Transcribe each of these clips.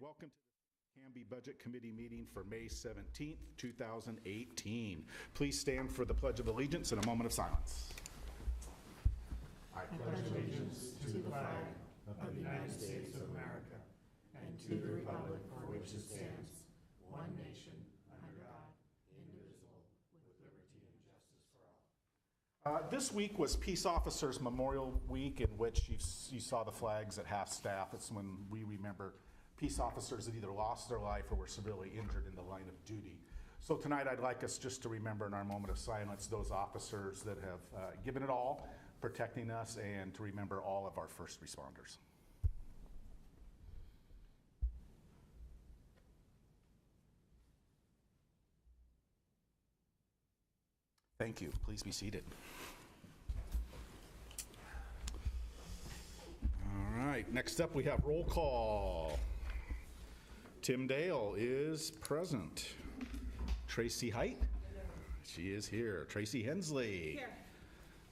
Welcome to the Canby Budget Committee meeting for May 17th, 2018. Please stand for the Pledge of Allegiance and a moment of silence. I pledge allegiance to the flag of the United States of America and to the republic for which it stands, one nation, under God, indivisible, with liberty and justice for all. This week was Peace Officers Memorial Week, in which you saw the flags at half staff. It's when we remember peace officers that either lost their life or were severely injured in the line of duty. So tonight I'd like us just to remember in our moment of silence those officers that have given it all, protecting us, and to remember all of our first responders. Thank you. Please be seated. All right, next up we have roll call. Tim Dale is present. Tracy Height? She is here. Tracy Hensley? Here.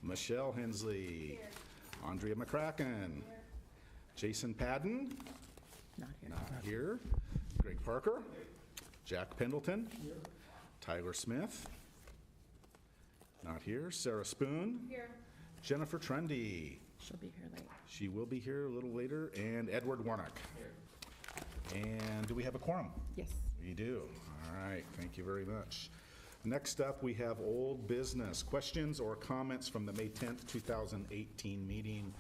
Michelle Hensley? Here. Andrea McCracken? Here. Jason Padden? Not here. Not here. Greg Parker? Jack Pendleton? Here. Tyler Smith? Not here. Sarah Spoon? Here. Jennifer Trendy? She'll be here late. She will be here a little later. And Edward Warnock? Here. And do we have a quorum? Yes. We do. All right, thank you very much. Next up, we have old business. Questions or comments from the May 10th, 2018 meeting.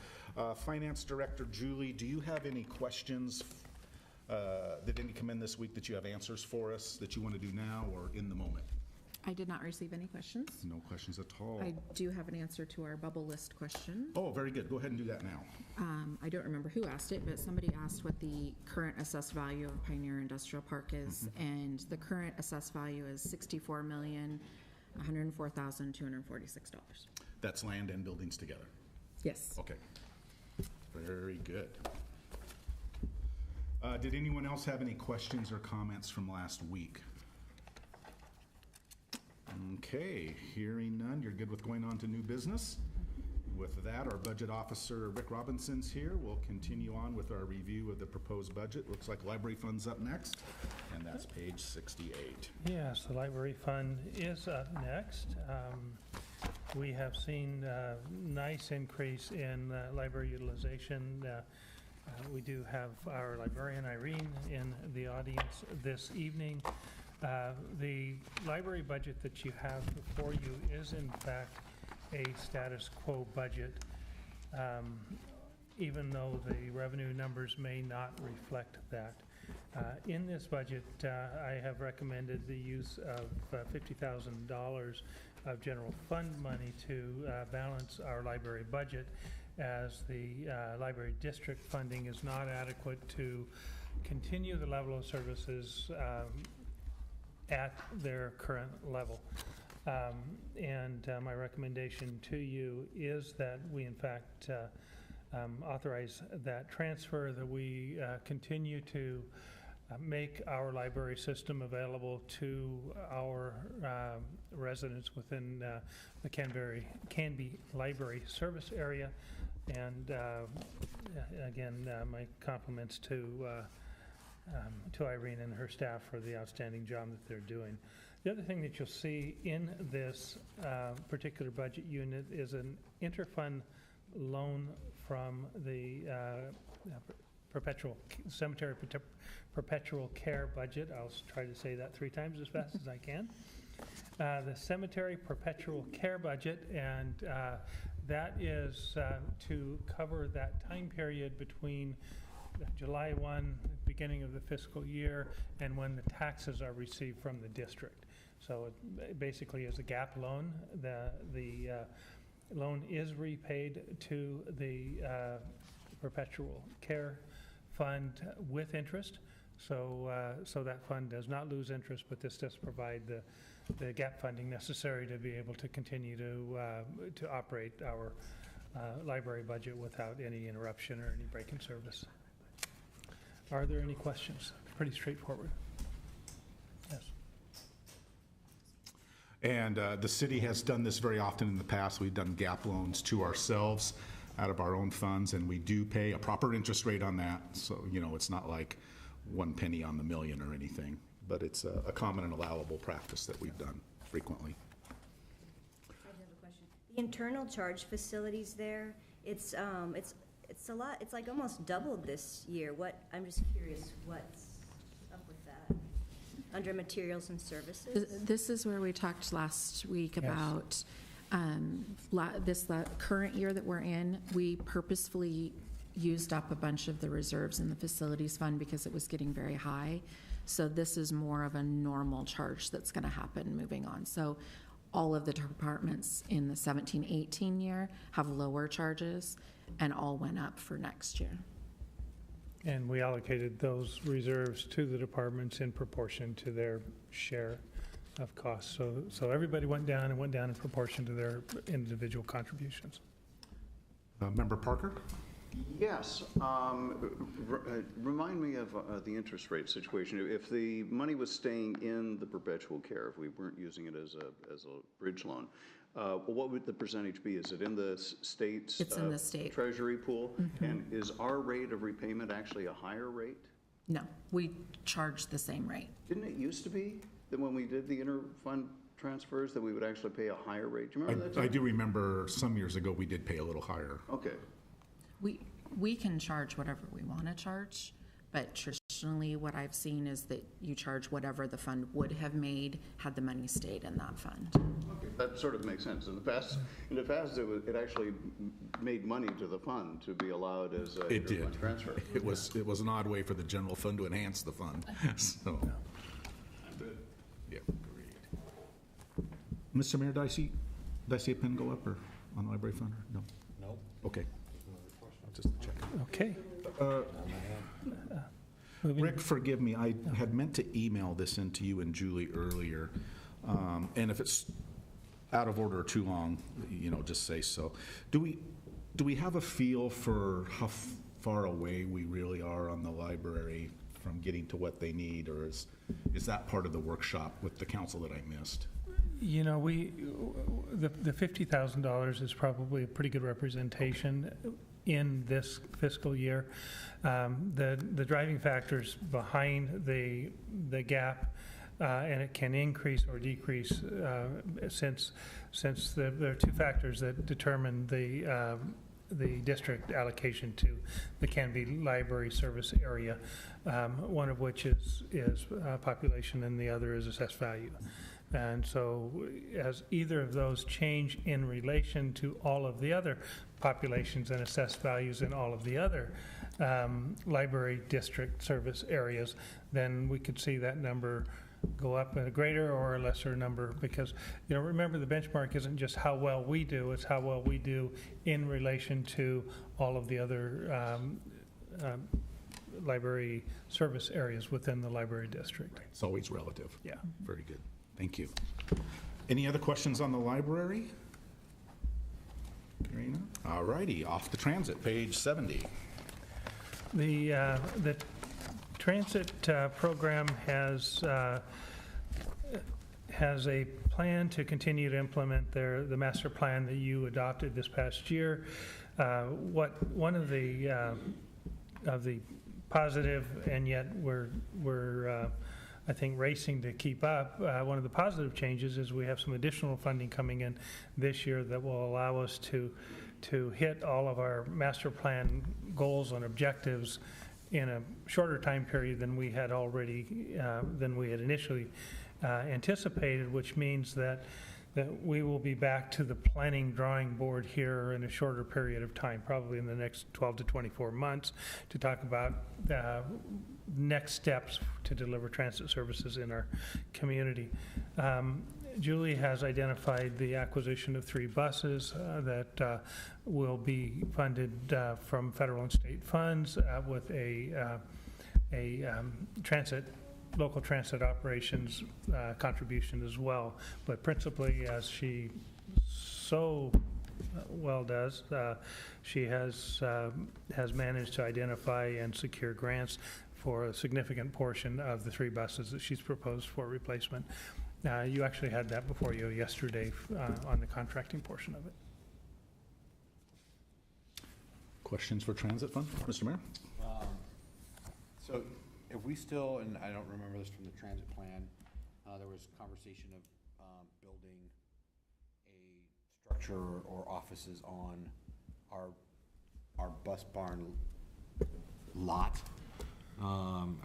Finance Director Julie, do you have any questions that didn't come in this week that you have answers for us that you want to do now or in the moment? I did not receive any questions. No questions at all. I do have an answer to our bubble list question. Oh, very good. Go ahead and do that now. I don't remember who asked it, but somebody asked what the current assessed value of Pioneer Industrial Park is, and the current assessed value is $64,104,246. That's land and buildings together. Yes. Okay. Very good. Did anyone else have any questions or comments from last week? Okay, hearing none, you're good with going on to new business? With that, our budget officer, Rick Robinson's here. We'll continue on with our review of the proposed budget. Looks like library fund's up next, and that's page 68. Yes, the library fund is up next. We have seen a nice increase in library utilization. We do have our librarian, Irene, in the audience this evening. The library budget that you have before you is in fact a status quo budget, even though the revenue numbers may not reflect that. In this budget, I have recommended the use of $50,000 of general fund money to balance our library budget, as the library district funding is not adequate to continue the level of services at their current level. My recommendation to you is that we in fact authorize that transfer, that we continue to make our library system available to our residents within the Canby Library Service area. And again, my compliments to Irene and her staff for the outstanding job that they're doing. The other thing that you'll see in this particular budget unit is an interfund loan from the cemetery perpetual care budget. I'll try to say that 3 times as fast as I can. The cemetery perpetual care budget, and that is to cover that time period between July 1, beginning of the fiscal year, and when the taxes are received from the district. So it basically is a gap loan. The loan is repaid to the perpetual care fund with interest. So that fund does not lose interest, but this does provide the gap funding necessary to be able to continue to operate our library budget without any interruption or any break in service. Are there any questions? Pretty straightforward. Yes. And the city has done this very often in the past. We've done gap loans to ourselves out of our own funds, and we do pay a proper interest rate on that. So, you know, it's not like one penny on the million or anything, but it's a common and allowable practice that we've done frequently. I have a question. The internal charge facilities there, it's a lot, it's like almost doubled this year. I'm just curious, what's up with that? Under materials and services? This is where we talked last week Yes. about this current year that we're in. We purposefully used up a bunch of the reserves in the facilities fund because it was getting very high. So this is more of a normal charge that's going to happen moving on. So all of the departments in the 17-18 year have lower charges, and all went up for next year. And we allocated those reserves to the departments in proportion to their share of costs. So everybody went down in proportion to their individual contributions. Member Parker? Yes. Remind me of the interest rate situation. If the money was staying in the perpetual care, if we weren't using it as a bridge loan, what would the percentage be? Is it in the state's It's in the state. treasury pool? And is our rate of repayment actually a higher rate? No, we charge the same rate. Didn't it used to be that when we did the inter-fund transfers that we would actually pay a higher rate? Do you remember that? I do remember some years ago we did pay a little higher. Okay. We can charge whatever we want to charge, but traditionally what I've seen is that you charge whatever the fund would have made had the money stayed in that fund. Okay, that sort of makes sense. In the past, it actually made money to the fund to be allowed as a It did. interfund transfer. It was an odd way for the general fund to enhance the fund, so. Yeah, great. Mr. Mayor, did I see a pen go up or on the library fund? Or no? Nope. Okay. Just check. Okay. Rick, forgive me, I had meant to email this in to you and Julie earlier, and if it's out of order or too long, just say so. Do we have a feel for how far away we really are on the library from getting to what they need, or is that part of the workshop with the council that I missed? The $50,000 is probably a pretty good representation in this fiscal year. The driving factors behind the gap, and it can increase or decrease since there are two factors that determine the district allocation to the Canby Library Service area, one of which is population and the other is assessed value. And so as either of those change in relation to all of the other populations and assessed values in all of the other library district service areas, then we could see that number go up at a greater or a lesser number, because remember, the benchmark isn't just how well we do, it's how well we do in relation to all of the other library service areas within the library district. It's always relative. Yeah. Very good. Thank you. Any other questions on the library? Karina? All righty, off to transit, page 70. The transit program has a plan to continue to implement the master plan that you adopted this past year. One of the positive, and yet we're I think racing to keep up. One of the positive changes is we have some additional funding coming in this year that will allow us to hit all of our master plan goals and objectives in a shorter time period than we had initially anticipated, which means that we will be back to the planning drawing board here in a shorter period of time, probably in the next 12 to 24 months, to talk about next steps to deliver transit services in our community. Julie has identified the acquisition of 3 buses that will be funded from federal and state funds with a local transit operations contribution as well. But principally, as she so well does, she has managed to identify and secure grants for a significant portion of the 3 buses that she's proposed for replacement. You actually had that before you yesterday on the contracting portion of it. Questions for transit fund? Mr. Mayor? So if we still, and I don't remember this from the transit plan, there was conversation of building a structure or offices on our bus barn lot.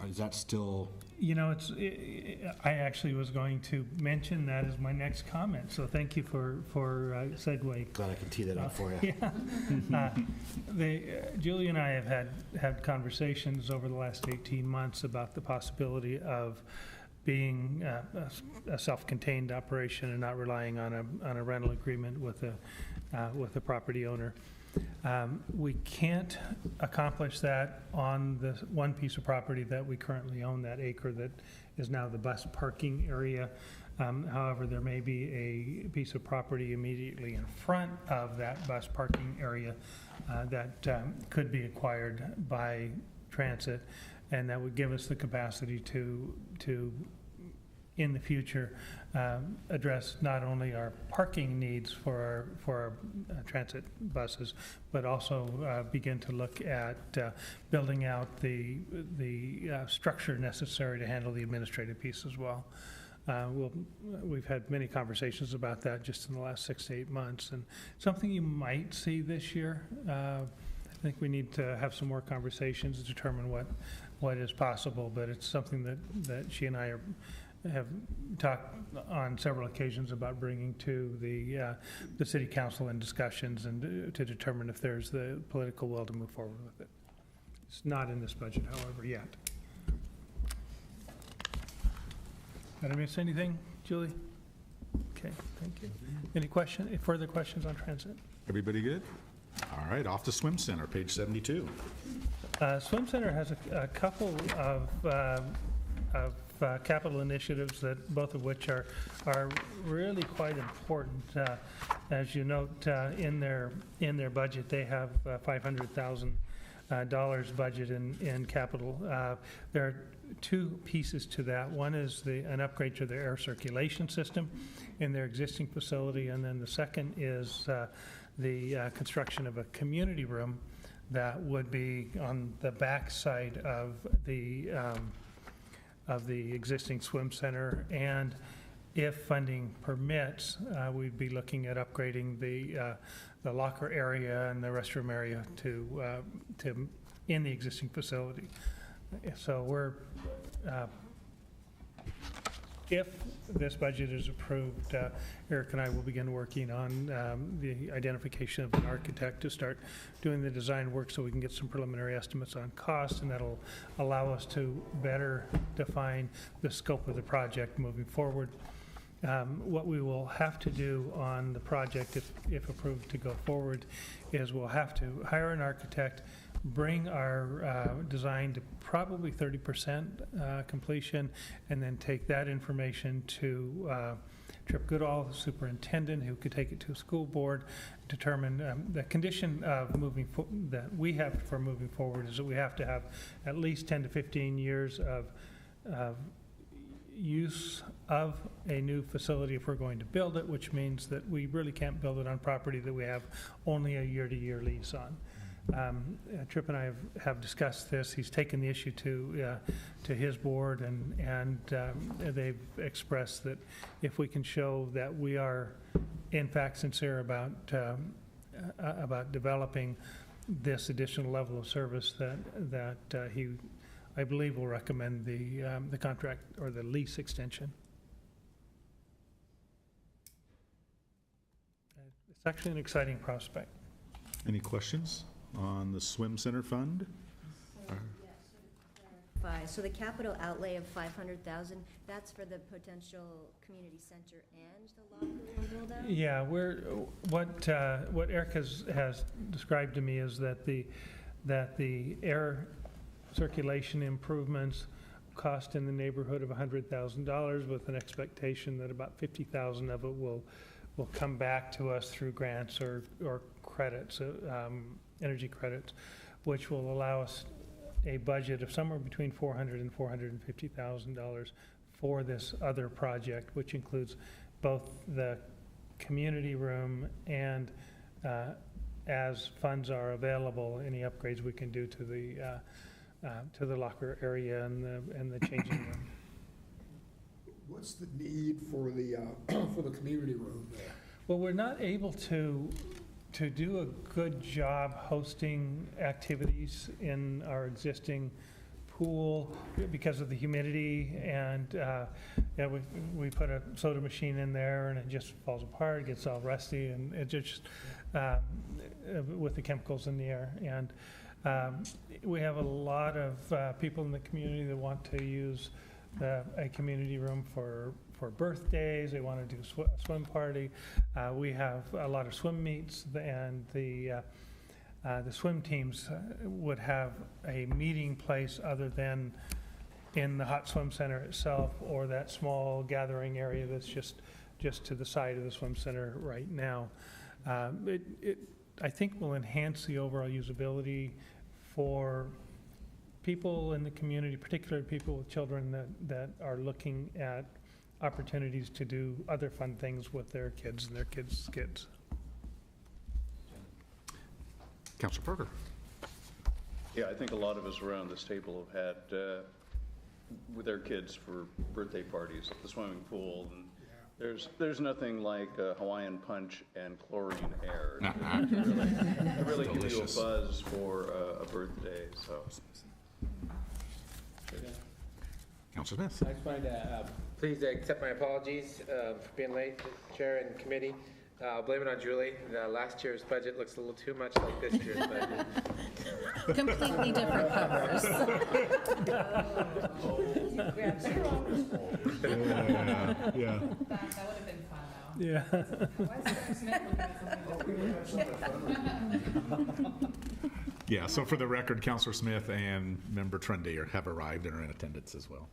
Is that still? You know, I actually was going to mention that as my next comment, so thank you for segue. Glad I can tee that up for you. Julie and I have had conversations over the last 18 months about the possibility of being a self-contained operation and not relying on a rental agreement with a property owner. We can't accomplish that on the one piece of property that we currently own, that acre that is now the bus parking area. However, there may be a piece of property immediately in front of that bus parking area that could be acquired by transit, and that would give us the capacity to in the future, address not only our parking needs for our transit buses, but also begin to look at building out the structure necessary to handle the administrative piece as well. We've had many conversations about that just in the last 6 to 8 months, and something you might see this year. I think we need to have some more conversations to determine what is possible, but it's something that she and I have talked on several occasions about bringing to the city council in discussions and to determine if there's the political will to move forward with it. It's not in this budget, however, yet. Did I miss anything, Julie? Okay, thank you. Any further questions on transit? Everybody good? All right, off to Swim Center, page 72. Swim Center has a couple of capital initiatives that both of which are really quite important. As you note, in their budget, they have $500,000 budget in capital. There are two pieces to that. One is an upgrade to their air circulation system in their existing facility, and then the second is the construction of a community room that would be on the back side of the existing swim center. And if funding permits, we'd be looking at upgrading the locker area and the restroom area to in the existing facility. So we're if this budget is approved, Eric and I will begin working on the identification of an architect to start doing the design work so we can get some preliminary estimates on cost, and that'll allow us to better define the scope of the project moving forward. What we will have to do on the project, if approved to go forward, is we'll have to hire an architect, bring our design to probably 30% completion, and then take that information to Trip Goodall, the superintendent, who could take it to a school board, determine the condition of that we have for moving forward is that we have to have at least 10 to 15 years of use of a new facility if we're going to build it, which means that we really can't build it on property that we have only a year-to-year lease on. Tripp and I have discussed this. He's taken the issue to his board, and they've expressed that if we can show that we are in fact sincere about developing this additional level of service, that he, I believe, will recommend the contract or the lease extension. It's actually an exciting prospect. Any questions on the Swim Center fund? So the capital outlay of 500,000, that's for the potential community center and the locker room build out? Yeah, what Eric has described to me is that the air circulation improvements cost in the neighborhood of $100,000, with an expectation that about 50,000 of it will come back to us through grants or credits, energy credits, which will allow us a budget of somewhere between $400,000 and $450,000 for this other project, which includes both the community room and, as funds are available, any upgrades we can do to to the locker area and the changing room. What's the need for the, for the community room there? Well, we're not able to do a good job hosting activities in our existing pool because of the humidity, and yeah, we put a soda machine in there and it just falls apart, gets all rusty, and it just with the chemicals in the air. And we have a lot of people in the community that want to use a community room for birthdays. They want to do a swim party. We have a lot of swim meets, and the swim teams would have a meeting place other than in the hot swim center itself, or that small gathering area that's just to the side of the swim center right now. It I think will enhance the overall usability for people in the community, particularly people with children that are looking at opportunities to do other fun things with their kids and their kids' kids. Councilor Parker. Yeah, I think a lot of us around this table have had with their kids for birthday parties at the swimming pool, and there's nothing like Hawaiian punch and chlorine air to really give you a buzz for a birthday. So, Councilor Smith. I just wanted to please accept my apologies for being late, Chair and committee. I'll blame it on Julie. Last year's budget looks a little too much like this year's budget. Completely different covers. Yeah. That would have been fun, though. Yeah. Why is Mr. Smith looking at something? Yeah, so for the record, Councilor Smith and Member Trundy have arrived and are in attendance as well.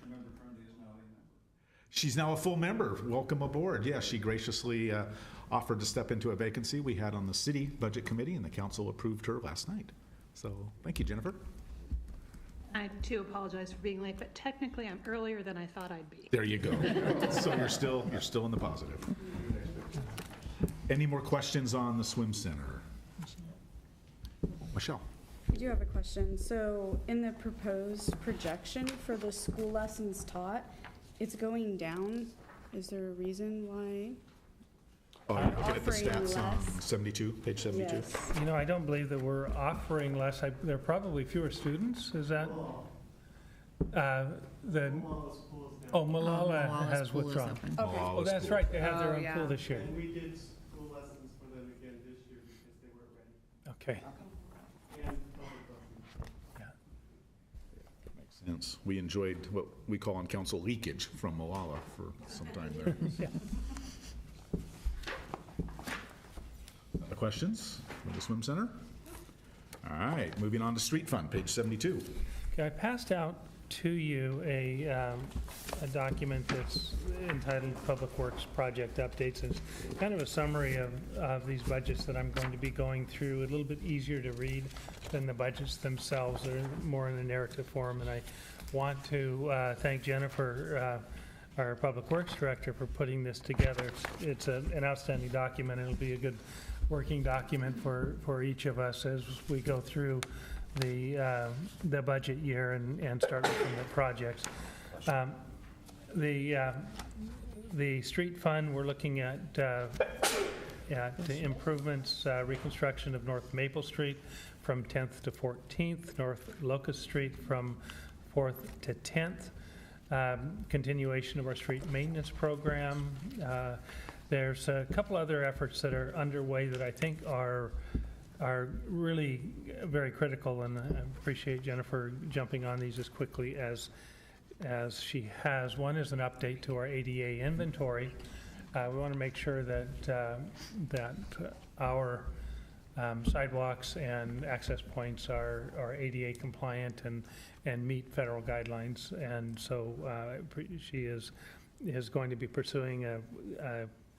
Member Trundy is now a member. She's now a full member. Welcome aboard. Yeah, she graciously offered to step into a vacancy we had on the city budget committee, and the council approved her last night. So thank you, Jennifer. I too apologize for being late, but technically I'm earlier than I thought I'd be. There you go. So you're still in the positive. Any more questions on the swim center? Michelle. I do have a question. So in the proposed projection for the school lessons taught, it's going down. Is there a reason why? Oh, you're looking at the Offering stats on less. 72, page 72? Yes. You know, I don't believe that we're offering less. There are probably fewer students. Is that? Malala Malala's has pool is withdrawn. open. Okay. Oh, that's right. They have their Oh, own yeah. pool this year. And we did school lessons for them again this year because they weren't ready. Okay. And public lessons. Makes sense. We enjoyed what we call on council leakage from Malala for some time there. Other questions for the swim center? All right, moving on to street fund, page 72. Okay, I passed out to you a document that's entitled Public Works Project Updates. It's kind of a summary of these budgets that I'm going to be going through, a little bit easier to read than the budgets themselves. They're more in a narrative form, and I want to thank Jennifer, our Public Works Director, for putting this together. It's an outstanding document. It'll be a good working document for each of us as we go through the budget year and start looking at projects. The street fund, we're looking at the improvements, reconstruction of North Maple Street from 10th to 14th, North Locust Street from 4th to 10th, continuation of our street maintenance program. There's a couple other efforts that are underway that I think are really very critical, and I appreciate Jennifer jumping on these as quickly as she has. One is an update to our ADA inventory. We want to make sure that our sidewalks and access points are ADA compliant and meet federal guidelines, and so she is going to be pursuing a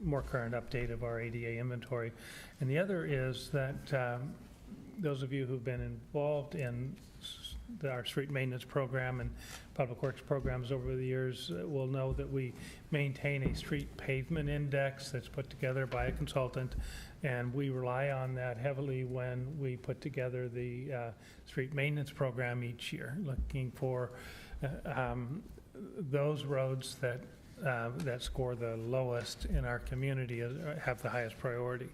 more current update of our ADA inventory. And the other is that those of you who've been involved in our street maintenance program and public works programs over the years will know that we maintain a street pavement index that's put together by a consultant, and we rely on that heavily when we put together the street maintenance program each year, looking for those roads that score the lowest in our community have the highest priority.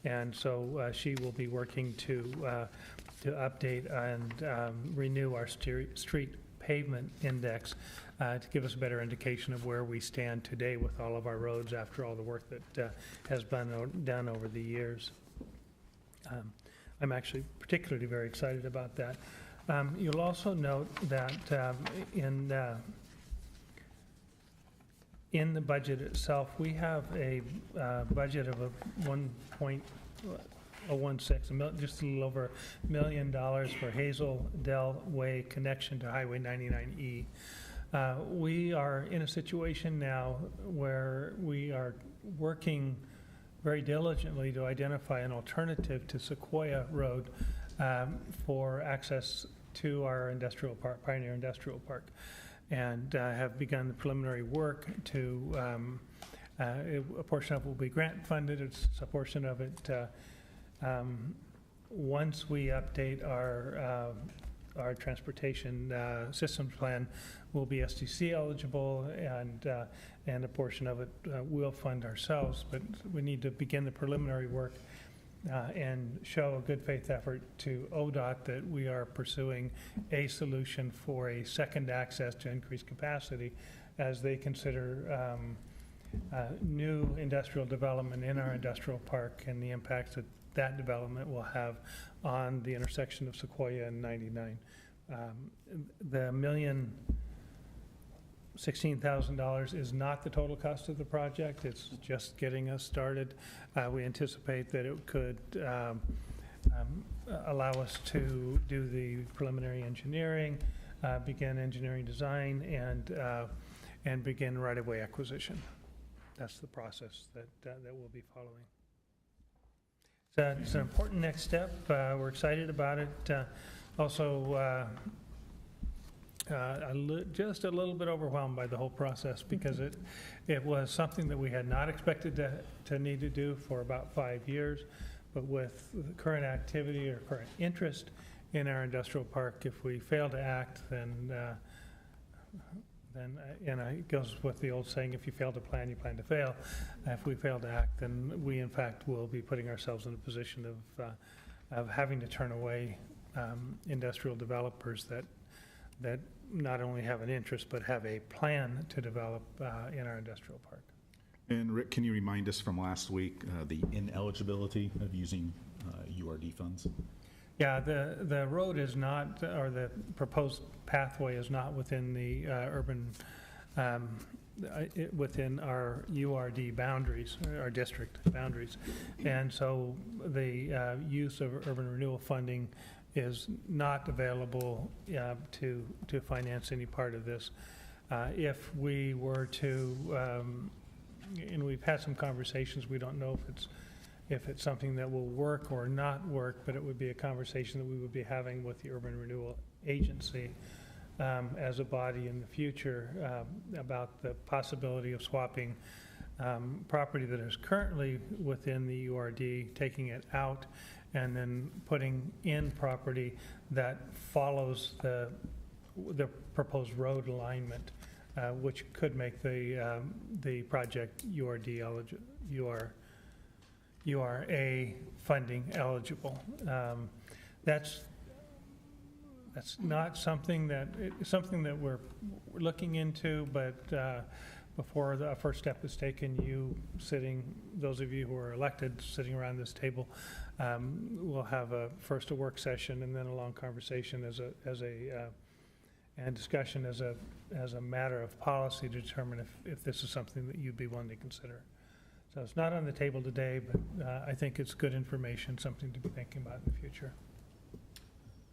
And so she will be working to update and renew our street pavement index to give us a better indication of where we stand today with all of our roads after all the work that has been done over the years. I'm actually particularly very excited about that. You'll also note that in the budget itself, we have a budget of 1.016, just a little over $1 million for Hazel Dell Way connection to Highway 99E. We are in a situation now where we are working very diligently to identify an alternative to Sequoia Road for access to our industrial park, Pioneer Industrial Park, and have begun the preliminary work to, a portion of it will be grant funded, it's a portion of it, once we update our transportation systems plan, will be SDC eligible, and a portion of it we'll fund ourselves, but we need to begin the preliminary work and show a good faith effort to ODOT that we are pursuing a solution for a second access to increase capacity as they consider new industrial development in our industrial park and the impacts that that development will have on the intersection of Sequoia and 99. The $1,016,000 is not the total cost of the project. It's just getting us started. We anticipate that it could allow us to do the preliminary engineering, begin engineering design, and begin right-of-way acquisition. That's the process that we'll be following. So it's an important next step. We're excited about it. Also, just a little bit overwhelmed by the whole process because it was something that we had not expected to need to do for about 5 years, but with the current activity or current interest in our industrial park, if we fail to act, then it goes with the old saying, if you fail to plan, you plan to fail. If we fail to act, then we in fact will be putting ourselves in a position of having to turn away industrial developers that not only have an interest, but have a plan to develop in our industrial park. And Rick, can you remind us from last week the ineligibility of using URD funds? Yeah, the road is not, or the proposed pathway is not within the urban, within our URD boundaries, our district boundaries. And so the use of urban renewal funding is not available to finance any part of this. If we were to, and we've had some conversations, we don't know if it's something that will work or not work, but it would be a conversation that we would be having with the Urban Renewal Agency as a body in the future about the possibility of swapping property that is currently within the URD, taking it out, and then putting in property that follows the proposed road alignment, which could make the project URA funding eligible. That's not something that we're looking into, but before the first step is taken, those of you who are elected sitting around this table, we'll have first a work session and then a long conversation and discussion as a matter of policy to determine if this is something that you'd be willing to consider. So it's not on the table today, but I think it's good information, something to be thinking about in the future.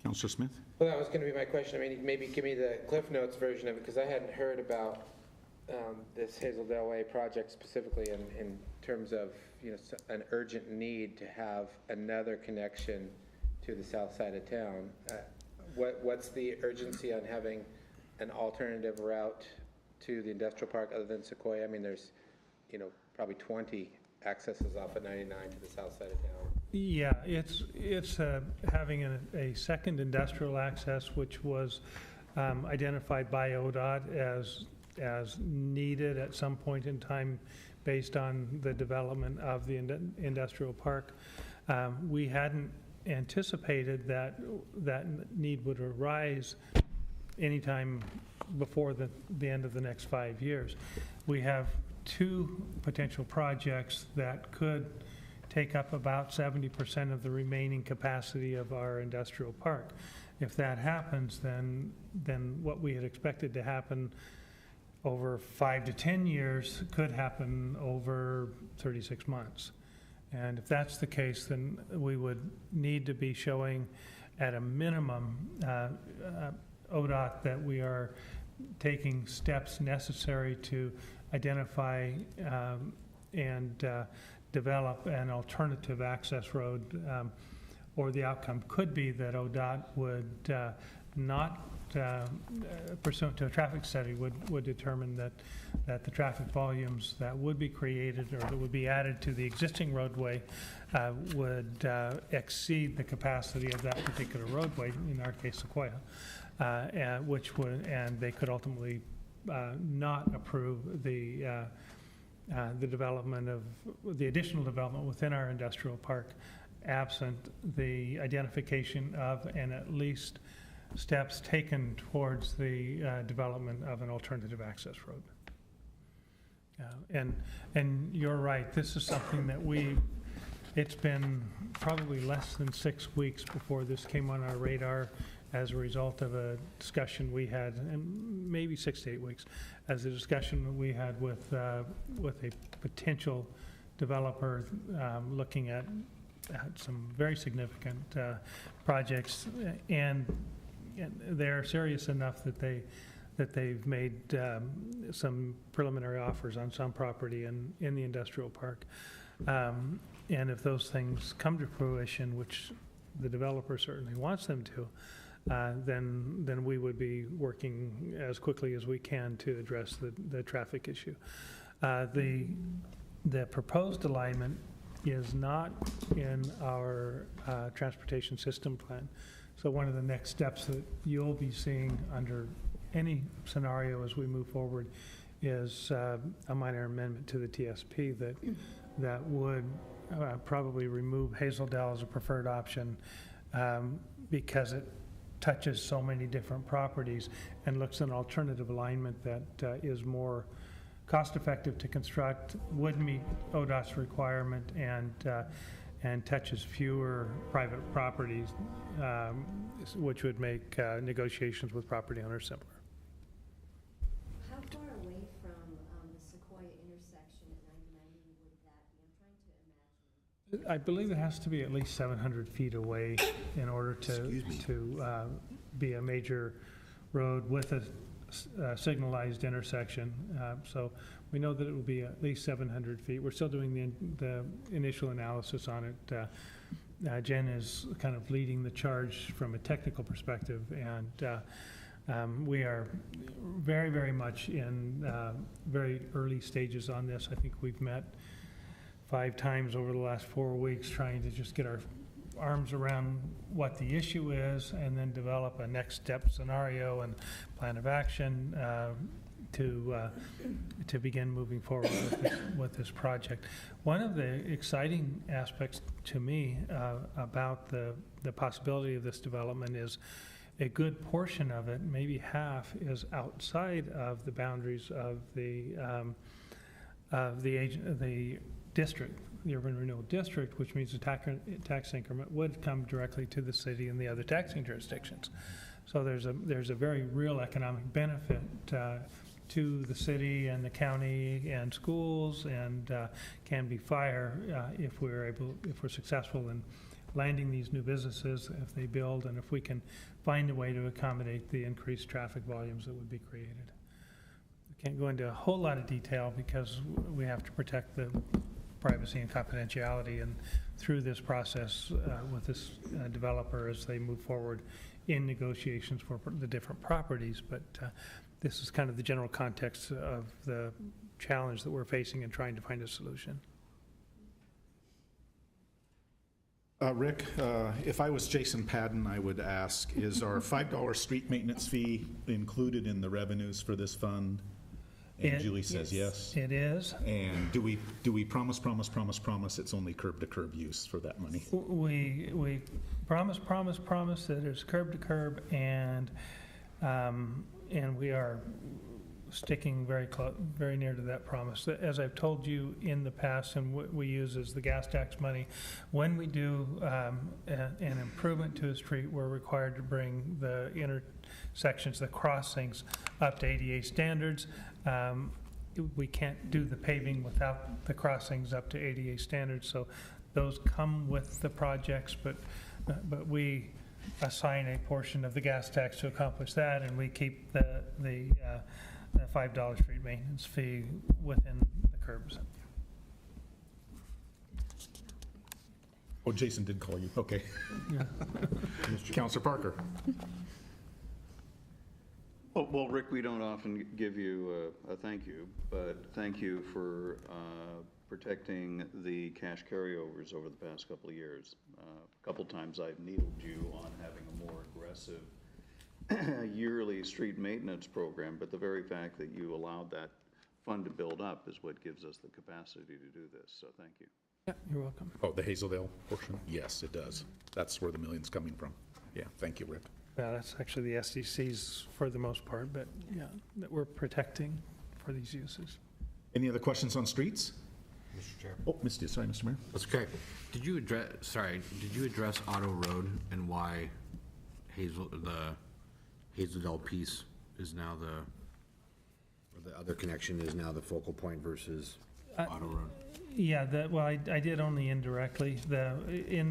Councilor Smith? Well, that was going to be my question. I mean, maybe give me the Cliff Notes version of it, because I hadn't heard about this Hazel Dell Way project specifically in terms of, an urgent need to have another connection to the south side of town. what's the urgency on having an alternative route to the industrial park other than Sequoia? I mean, there's, probably 20 accesses off of 99 to the south side of town. Yeah, it's having a second industrial access, which was identified by ODOT as needed at some point in time based on the development of the industrial park. We hadn't anticipated that need would arise anytime before the end of the next 5 years. We have 2 potential projects that could take up about 70% of the remaining capacity of our industrial park. If that happens, then what we had expected to happen over 5 to 10 years could happen over 36 months. And if that's the case, then we would need to be showing at a minimum ODOT that we are taking steps necessary to identify and develop an alternative access road, or the outcome could be that ODOT would not, pursuant to a traffic study, would determine that the traffic volumes that would be created or that would be added to the existing roadway would exceed the capacity of that particular roadway, in our case Sequoia, and they could ultimately not approve the development of the additional development within our industrial park, absent the identification of and at least steps taken towards the development of an alternative access road. And you're right, this is something that it's been probably less than 6 weeks before this came on our radar as a result of a discussion we had, and maybe 6 to 8 weeks, as a discussion we had with a potential developer looking at some very significant projects, and they're serious enough that they've made some preliminary offers on some property in the industrial park. And if those things come to fruition, which the developer certainly wants them to, then we would be working as quickly as we can to address the traffic issue. The proposed alignment is not in our transportation system plan. So one of the next steps that you'll be seeing under any scenario as we move forward is a minor amendment to the TSP that would probably remove Hazeldale as a preferred option because it touches so many different properties and looks at an alternative alignment that is more cost-effective to construct, would meet ODOT's requirement, and touches fewer private properties, which would make negotiations with property owners simpler. How far away from the Sequoia intersection at 9090 would that be? I'm trying to imagine. I believe it has to be at least 700 feet away in order to be a major road with a signalized intersection. So we know that it will be at least 700 feet. We're still doing the initial analysis on it. Jen is kind of leading the charge from a technical perspective, and we are very, very much in very early stages on this. I think we've met 5 times over the last 4 weeks trying to just get our arms around what the issue is and then develop a next step scenario and plan of action to begin moving forward with this project. One of the exciting aspects to me about the possibility of this development is a good portion of it, maybe half, is outside of the boundaries of the district, the urban renewal district, which means the tax increment would come directly to the city and the other taxing jurisdictions. So there's a very real economic benefit to the city and the county and schools and Canby Fire if we're successful in landing these new businesses, if they build, and if we can find a way to accommodate the increased traffic volumes that would be created. I can't go into a whole lot of detail because we have to protect the privacy and confidentiality, and through this process with this developer as they move forward in negotiations for the different properties, but this is kind of the general context of the challenge that we're facing and trying to find a solution. Rick, if I was Jason Padden, I would ask, is our $5 street maintenance fee included in the revenues for this fund? And Julie says yes. It is. And do we promise it's only curb to curb use for that money? We promise that it's curb to curb, and we are sticking very near to that promise. As I've told you in the past, and what we use is the gas tax money. When we do an improvement to a street, we're required to bring the intersections, the crossings, up to ADA standards. We can't do the paving without the crossings up to ADA standards, so those come with the projects, but we assign a portion of the gas tax to accomplish that, and we keep the $5 street maintenance fee within the curbs. Oh, Jason did call you, okay. Counselor Parker. Well, Rick, we don't often give you a thank you, but thank you for protecting the cash carryovers over the past couple of years. A couple times I've needled you on having a more aggressive yearly street maintenance program, but the very fact that you allowed that fund to build up is what gives us the capacity to do this, so thank you. Yeah, you're welcome. Oh, the Hazeldale portion? Yes, it does. That's where the million's coming from. Yeah, thank you, Rick. Yeah, that's actually the SDCs for the most part, but yeah, that we're protecting for these uses. Any other questions on streets? Mr. Chair. Oh, sorry, Mr. Mayor. That's okay. Did you address Otto Road and why the Hazeldale piece is now the other connection is now the focal point versus Otto Road? Yeah, well, I did only indirectly. In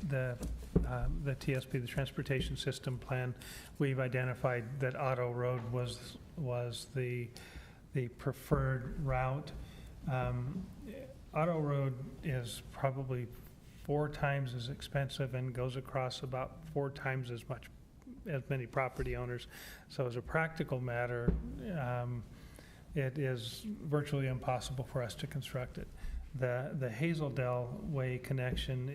the TSP, the Transportation System Plan, we've identified that Otto Road was the preferred route. Otto Road is probably 4 times as expensive and goes across about 4 times as many property owners. So as a practical matter, it is virtually impossible for us to construct it. The Hazeldale Way connection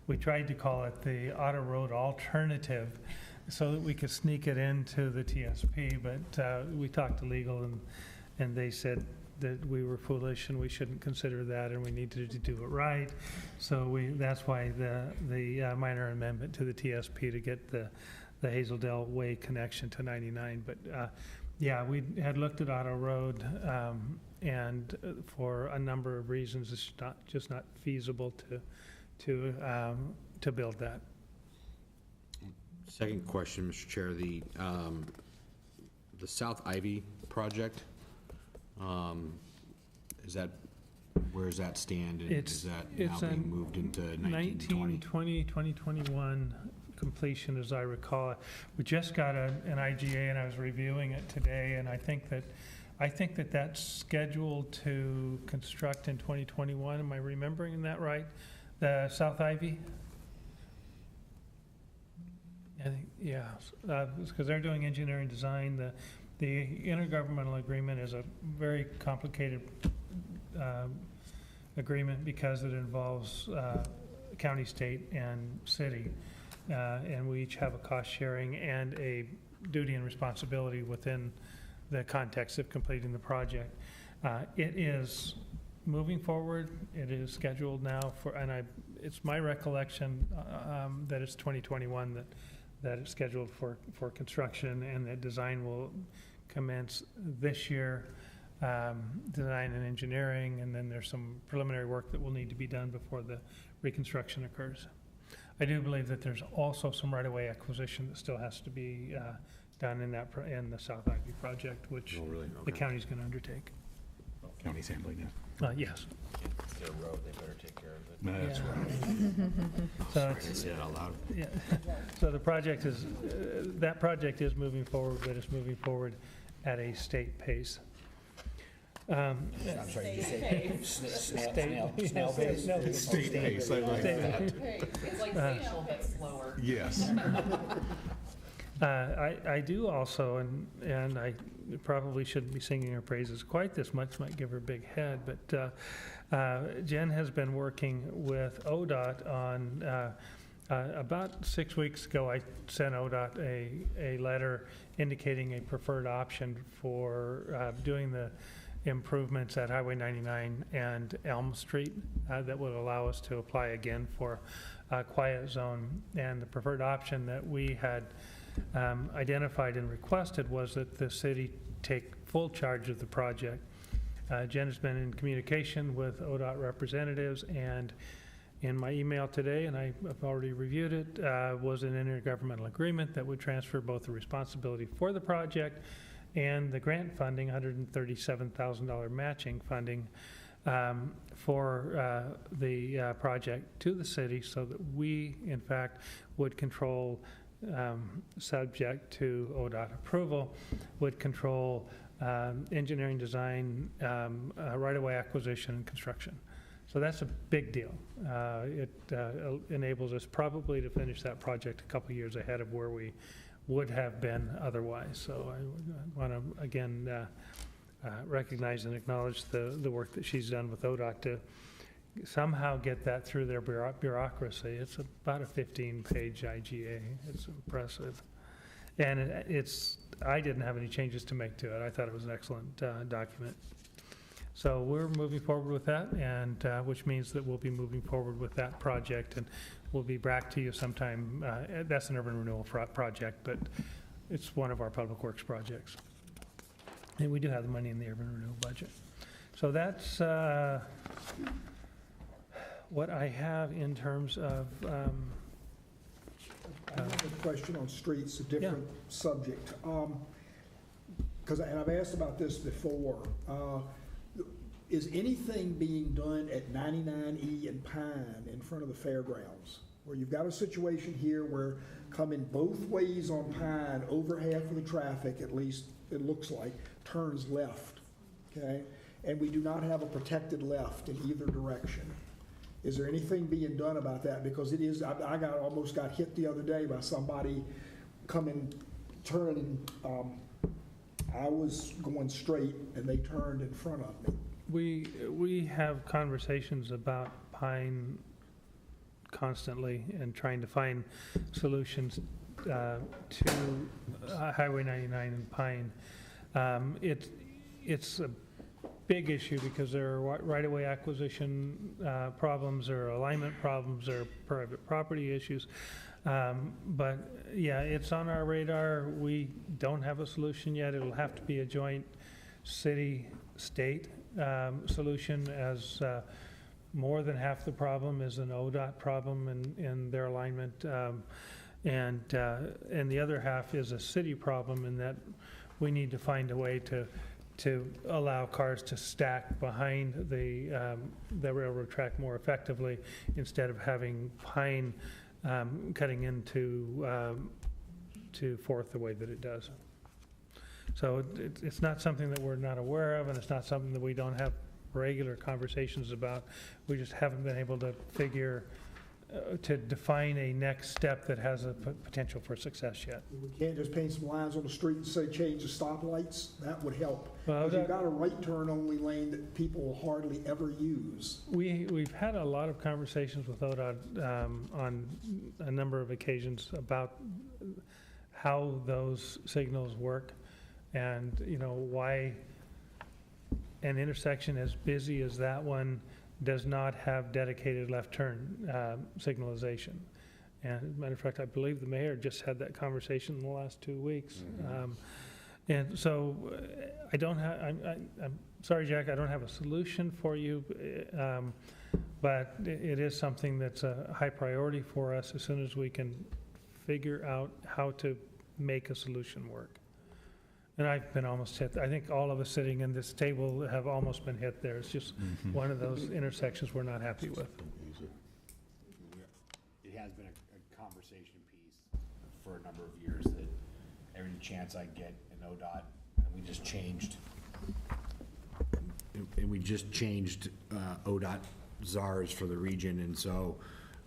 we tried to call it the Otto Road alternative so that we could sneak it into the TSP, but we talked to legal and they said that we were foolish and we shouldn't consider that and we needed to do it right. So that's why the minor amendment to the TSP to get the Hazeldale Way connection to 99. But yeah, we had looked at Otto Road and for a number of reasons, it's just not feasible to build that. Second question, Mr. Chair, the South Ivy project, where does that stand? And is that now being moved into 1920? 2021 completion, as I recall. We just got an IGA and I was reviewing it today, and I think that that's scheduled to construct in 2021. Am I remembering that right? The South Ivy? I think, yeah, because they're doing engineering design. The intergovernmental agreement is a very complicated agreement because it involves county, state, and city. And we each have a cost sharing and a duty and responsibility within the context of completing the project. It is moving forward. It is scheduled now it's my recollection that it's 2021 that it's scheduled for construction, and that design will commence this year, design and engineering, and then there's some preliminary work that will need to be done before the reconstruction occurs. I do believe that there's also some right-of-way acquisition that still has to be done in the South Ivy project, which the county's going to undertake. County's handling it. Yes. It's their road, they better take care of it. No, that's right. So say it out loud. Yeah. So the project is moving forward, but it's moving forward at a state pace. I'm sorry, did you say snail base? State pace, I like that. It's like facial, but slower. Yes. I do also, and I probably shouldn't be singing her praises quite this much, might give her a big head, but Jen has been working with ODOT on, about 6 weeks ago, I sent ODOT a letter indicating a preferred option for doing the improvements at Highway 99 and Elm Street that would allow us to apply again for a quiet zone. And the preferred option that we had identified and requested was that the city take full charge of the project. Jen has been in communication with ODOT representatives, and in my email today, and I've already reviewed it, was an intergovernmental agreement that would transfer both the responsibility for the project and the grant funding, $137,000 matching funding for the project to the city, so that we, in fact, would control, subject to ODOT approval, would control engineering, design, right-of-way acquisition, and construction. So that's a big deal. It enables us probably to finish that project a couple years ahead of where we would have been otherwise. So I want to, again, recognize and acknowledge the work that she's done with ODOT to somehow get that through their bureaucracy. It's about a 15-page IGA. It's impressive. And I didn't have any changes to make to it. I thought it was an excellent document. So we're moving forward with that, and which means that we'll be moving forward with that project, and we'll be back to you sometime. That's an urban renewal project, but it's one of our public works projects. And we do have the money in the urban renewal budget. So that's what I have in terms of I have a question on streets, a different subject. And I've asked about this before. Is anything being done at 99E and Pine in front of the fairgrounds? Where you've got a situation here where coming both ways on Pine, over half of the traffic, at least it looks like, turns left, okay? And we do not have a protected left in either direction. Is there anything being done about that? Because it is, I almost got hit the other day by somebody turning, I was going straight and they turned in front of me. We have conversations about Pine constantly and trying to find solutions to Highway 99 and Pine. It's a big issue because there are right-of-way acquisition problems, or alignment problems, or private property issues. But yeah, it's on our radar. We don't have a solution yet. It'll have to be a joint city-state solution, as more than half the problem is an ODOT problem in their alignment, and the other half is a city problem, in that we need to find a way to allow cars to stack behind the railroad track more effectively, instead of having Pine cutting into to Fourth the way that it does. So it's not something that we're not aware of, and it's not something that we don't have regular conversations about. We just haven't been able to to define a next step that has a potential for success yet. We can't just paint some lines on the street and say change the stoplights. That would help. Well, because you've got a right turn only lane that people will hardly ever use. We've had a lot of conversations with ODOT on a number of occasions about how those signals work, and why an intersection as busy as that one does not have dedicated left turn signalization. And as a matter of fact, I believe the mayor just had that conversation in the last 2 weeks. And so I don't have, I'm sorry, Jack, I don't have a solution for you, but it is something that's a high priority for us as soon as we can figure out how to make a solution work. And I've been almost hit. I think all of us sitting in this table have almost been hit there. It's just one of those intersections we're not happy with. It has been a conversation piece for a number of years, that every chance I get in ODOT, and we just changed and we just changed ODOT czars for the region, and so,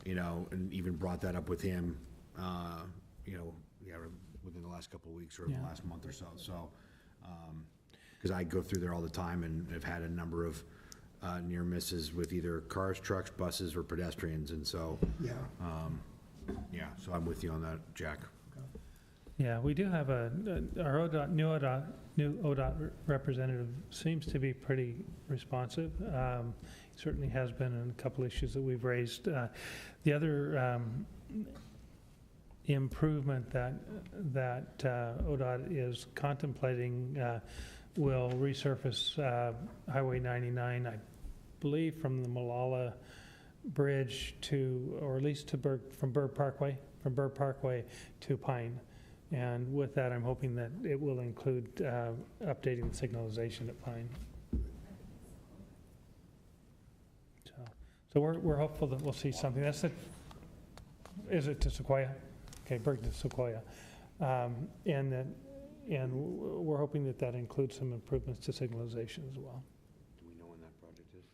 and even brought that up with him, within the last couple of weeks or the last month or so. So, because I go through there all the time and have had a number of near misses with either cars, trucks, buses, or pedestrians, and so, so I'm with you on that, Jack. Yeah, we do have our new ODOT representative seems to be pretty responsive. Certainly has been in a couple issues that we've raised. The other improvement that ODOT is contemplating will resurface Highway 99, I believe, from the Malala Bridge to, or at least to from Burr Parkway to Pine. And with that, I'm hoping that it will include updating the signalization at Pine. So we're hopeful that we'll see something. That's it. Is it to Sequoia? Okay, Berg to Sequoia. And we're hoping that that includes some improvements to signalization as well. Do we know when that project is?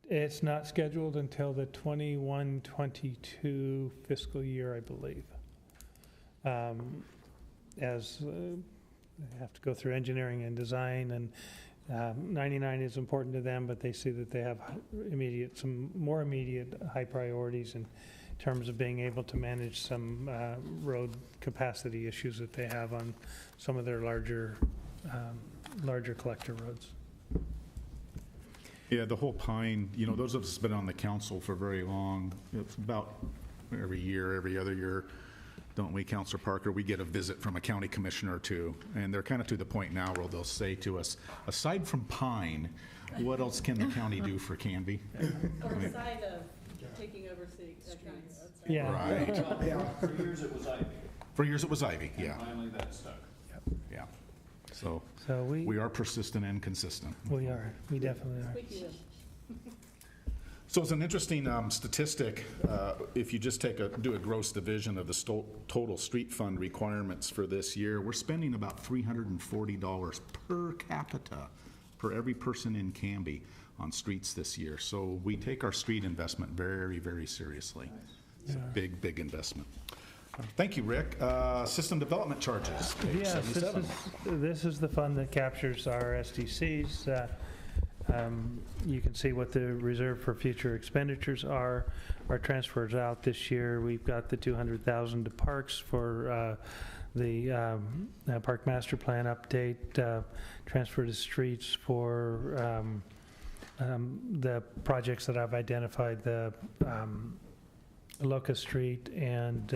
It's not scheduled until the 21-22 fiscal year, I believe. As they have to go through engineering and design, and 99 is important to them, but they see that they have some more immediate high priorities in terms of being able to manage some road capacity issues that they have on some of their larger collector roads. Yeah, the whole Pine, those of us been on the council for very long, it's about every year, every other year, don't we, Councilor Parker? We get a visit from a county commissioner or two, and they're kind of to the point now where they'll say to us, aside from Pine, what else can the county do for Canby? Outside of taking over city county roads. Yeah. Right. For years it was Ivy. For years it was Ivy, yeah. And finally that stuck. Yeah. So we we are persistent and consistent. We definitely are. Squeaky wheel. So it's an interesting statistic. If you just do a gross division of the total street fund requirements for this year, we're spending about $340 per capita per every person in Canby on streets this year. So we take our street investment very, very seriously. It's a big, big investment. Thank you, Rick. System development charges, page Yes, 77. this is the fund that captures our SDCs. You can see what the reserve for future expenditures are. Our transfers out this year, we've got the $200,000 to parks for the park master plan update, transfer to streets for the projects that I've identified, the Locust Street and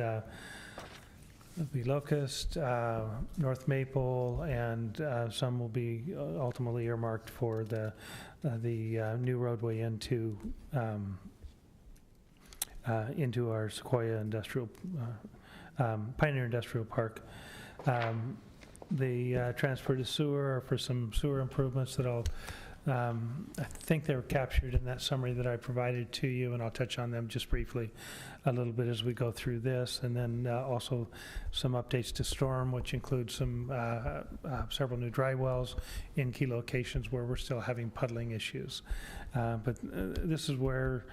Locust, North Maple, and some will be ultimately earmarked for the new roadway into our Sequoia Industrial, Pioneer Industrial Park. The transfer to sewer are for some sewer improvements that I think they were captured in that summary that I provided to you, and I'll touch on them just briefly a little bit as we go through this, and then also some updates to storm, which include some several new dry wells in key locations where we're still having puddling issues. But this is where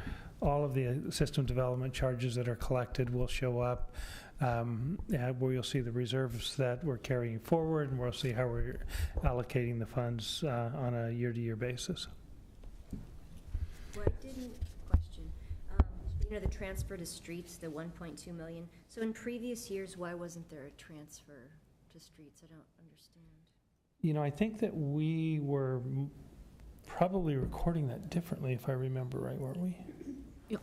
all of the system development charges that are collected will show up, where you'll see the reserves that we're carrying forward, and we'll see how we're allocating the funds on a year-to-year basis. Well, I didn't question, the transfer to streets, the 1.2 million. So in previous years, why wasn't there a transfer to streets? I don't understand. I think that we were probably recording that differently, if I remember right, weren't we?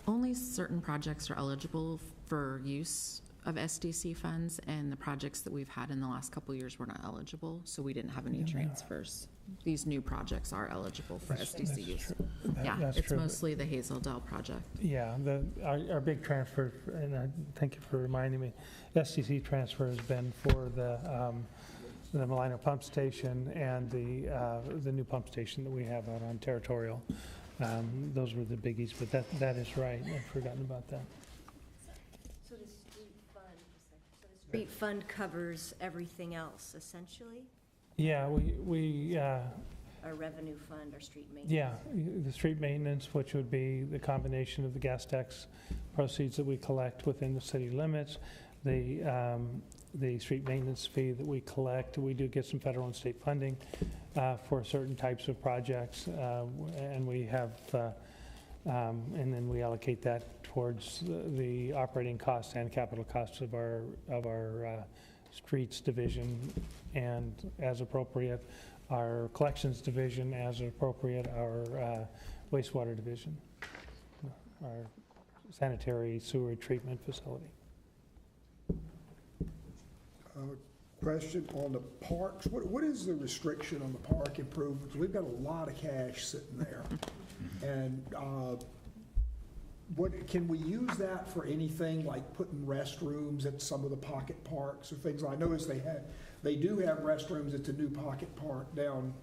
Only certain projects are eligible for use of SDC funds, and the projects that we've had in the last couple of years were not eligible, so we didn't have any transfers. These new projects are eligible for SDC use. That's It's true. Mostly the Hazel Dell project. Yeah, our big transfer, and I thank you for reminding me, SDC transfer has been for the Malino pump station and the new pump station that we have out on Territorial. Those were the biggies, but that is right. I'd forgotten about that. So the street fund covers everything else, essentially? Yeah, we Or our revenue fund, our street maintenance? Yeah, the street maintenance, which would be the combination of the gas tax proceeds that we collect within the city limits, the street maintenance fee that we collect. We do get some federal and state funding for certain types of projects, and we have, and then we allocate that towards the operating costs and capital costs of our streets division, and as appropriate, our collections division, as appropriate, our wastewater division, our sanitary sewer treatment facility. Question on the parks. What is the restriction on the park improvements? We've got a lot of cash sitting there. And can we use that for anything like putting restrooms at some of the pocket parks or things? I noticed they do have restrooms at the new pocket park down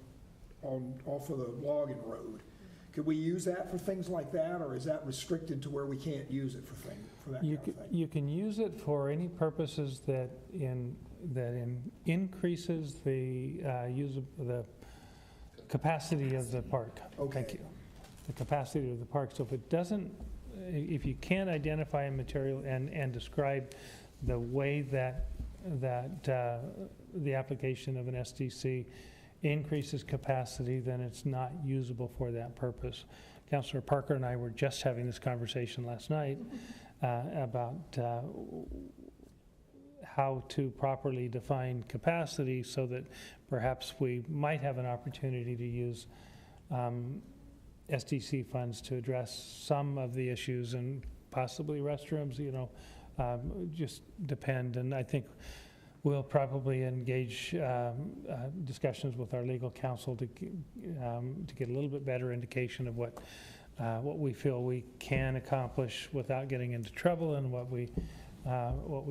off of the logging road. Could we use that for things like that, or is that restricted to where we can't use it for that kind of thing? You can use it for any purposes that increases the the capacity of the park. Okay. Thank you. The capacity of the park. So if you can't identify a material and describe the way that the application of an SDC increases capacity, then it's not usable for that purpose. Councilor Parker and I were just having this conversation last night about how to properly define capacity so that perhaps we might have an opportunity to use SDC funds to address some of the issues, and possibly restrooms, just depend. And I think we'll probably engage discussions with our legal counsel to get a little bit better indication of what we feel we can accomplish without getting into trouble, and what we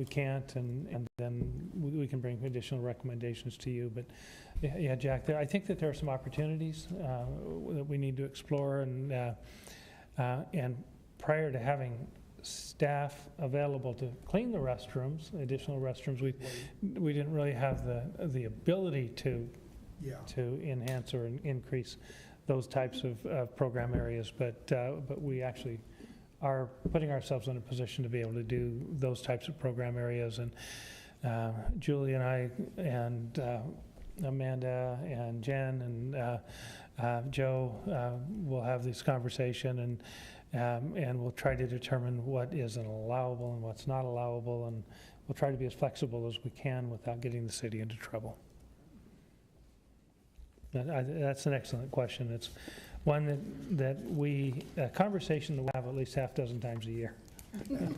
can't, and then we can bring additional recommendations to you. But yeah, Jack, I think that there are some opportunities that we need to explore, and prior to having staff available to clean the restrooms, additional restrooms, we didn't really have the ability to enhance or increase those types of program areas, but we actually are putting ourselves in a position to be able to do those types of program areas. And Julie and I and Amanda and Jen and Joe will have this conversation, and we'll try to determine what is allowable and what's not allowable, and we'll try to be as flexible as we can without getting the city into trouble. That's an excellent question. It's one a conversation that we have at least half dozen times a year. Well,